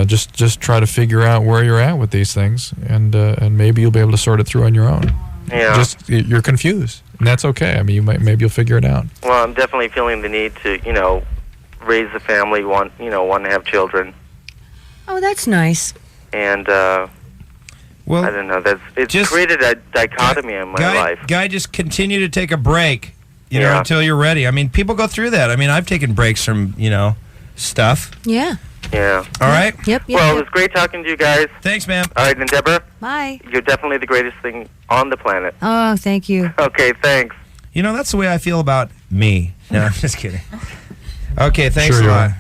just try to figure out where you're at with these things, and maybe you'll be able to sort it through on your own. Yeah. You're confused, and that's okay. Maybe you'll figure it out. Well, I'm definitely feeling the need to, raise a family, want to have children. Oh, that's nice. And, I don't know, it's created a dichotomy in my life. Guy, just continue to take a break, until you're ready. People go through that. I've taken breaks from, stuff. Yeah. Yeah. All right? Yep. Well, it was great talking to you guys. Thanks, ma'am. All right, and Deborah? Bye. You're definitely the greatest thing on the planet. Oh, thank you. Okay, thanks. That's the way I feel about me. No, I'm just kidding. Okay, thanks Sure a you lot.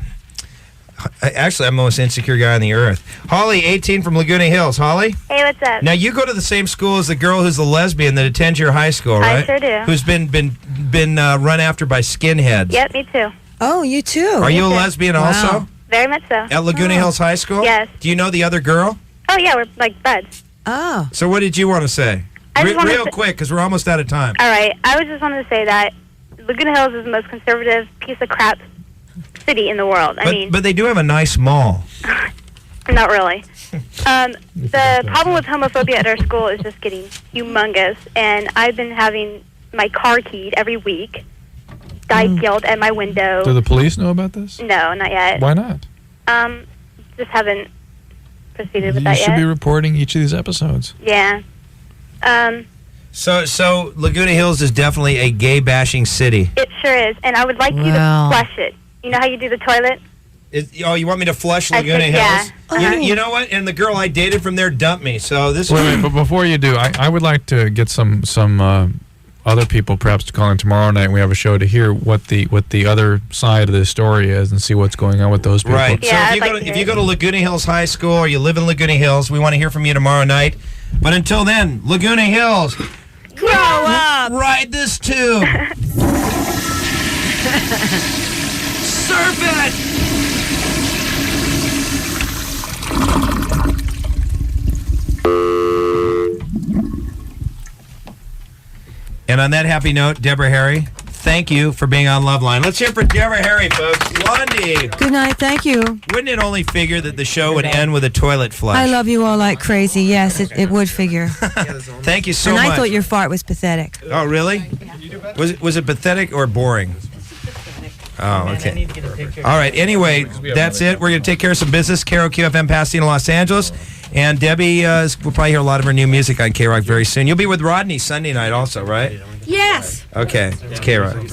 Actually, I'm the most insecure guy on the earth. Holly, 18 from Laguna Hills. Holly? Hey, what's up? Now, you go to the same school as the girl who's the lesbian that attends your high school, I right? sure do. Who's been run after by skinheads. Yep, me too. Oh, you too. Are you a lesbian also? Very much so. At Laguna Hills High School? Yes. Do you know the other girl? Oh, yeah, we're like buds. Oh. So what did you want to say? I just wanted Real to- quick, because we're almost out of time. All right, I was just wanted to say that Laguna Hills is the most conservative piece of crap city in the world. I mean, But they do have a nice mall. not really. The problem with homophobia at our school is just getting humongous, and I've been having my car keyed every week, dyke yelled at my window. Do the police know about this? No, not yet. Why not? Just haven't proceeded with You that should yet. be reporting each of these episodes. Yeah. So Laguna Hills is definitely a gay bashing city. It sure is, and I would like you to flush it. You know how you do the toilet? You want me to flush I Laguna said, Hills? yeah. You know what? And the girl I dated from there dumped me. So this. Wait, but before you do, I would like to get some other people perhaps to call in tomorrow night. We have a show to hear what the other side of this story is and see what's going on with those people. Right. So if you go to Laguna Hills High School or you live in Laguna Hills, we want to hear from you tomorrow night. But until then, Laguna Hills, grow up. Ride this tube. Surf it. And on that happy note, Deborah Harry, thank you for being on LoveLine. Let's hear it for Deborah Harry, folks. Blondie. Good night. Thank you. Wouldn't it only figure that the show would end with a toilet flush? I love you all like crazy. Yes, it would figure. Thank you so and much. I thought your fart was pathetic. Oh, really? Was it pathetic or boring? Oh, okay. All right. Anyway, that's it. We're going to take care of some business. Caro QFM Pasadena, Los Angeles. And Debbie, we'll probably hear a lot of her new music on K-Rock very soon. You'll be with Rodney Sunday night also, right? Yes. Okay. It's K-Rock.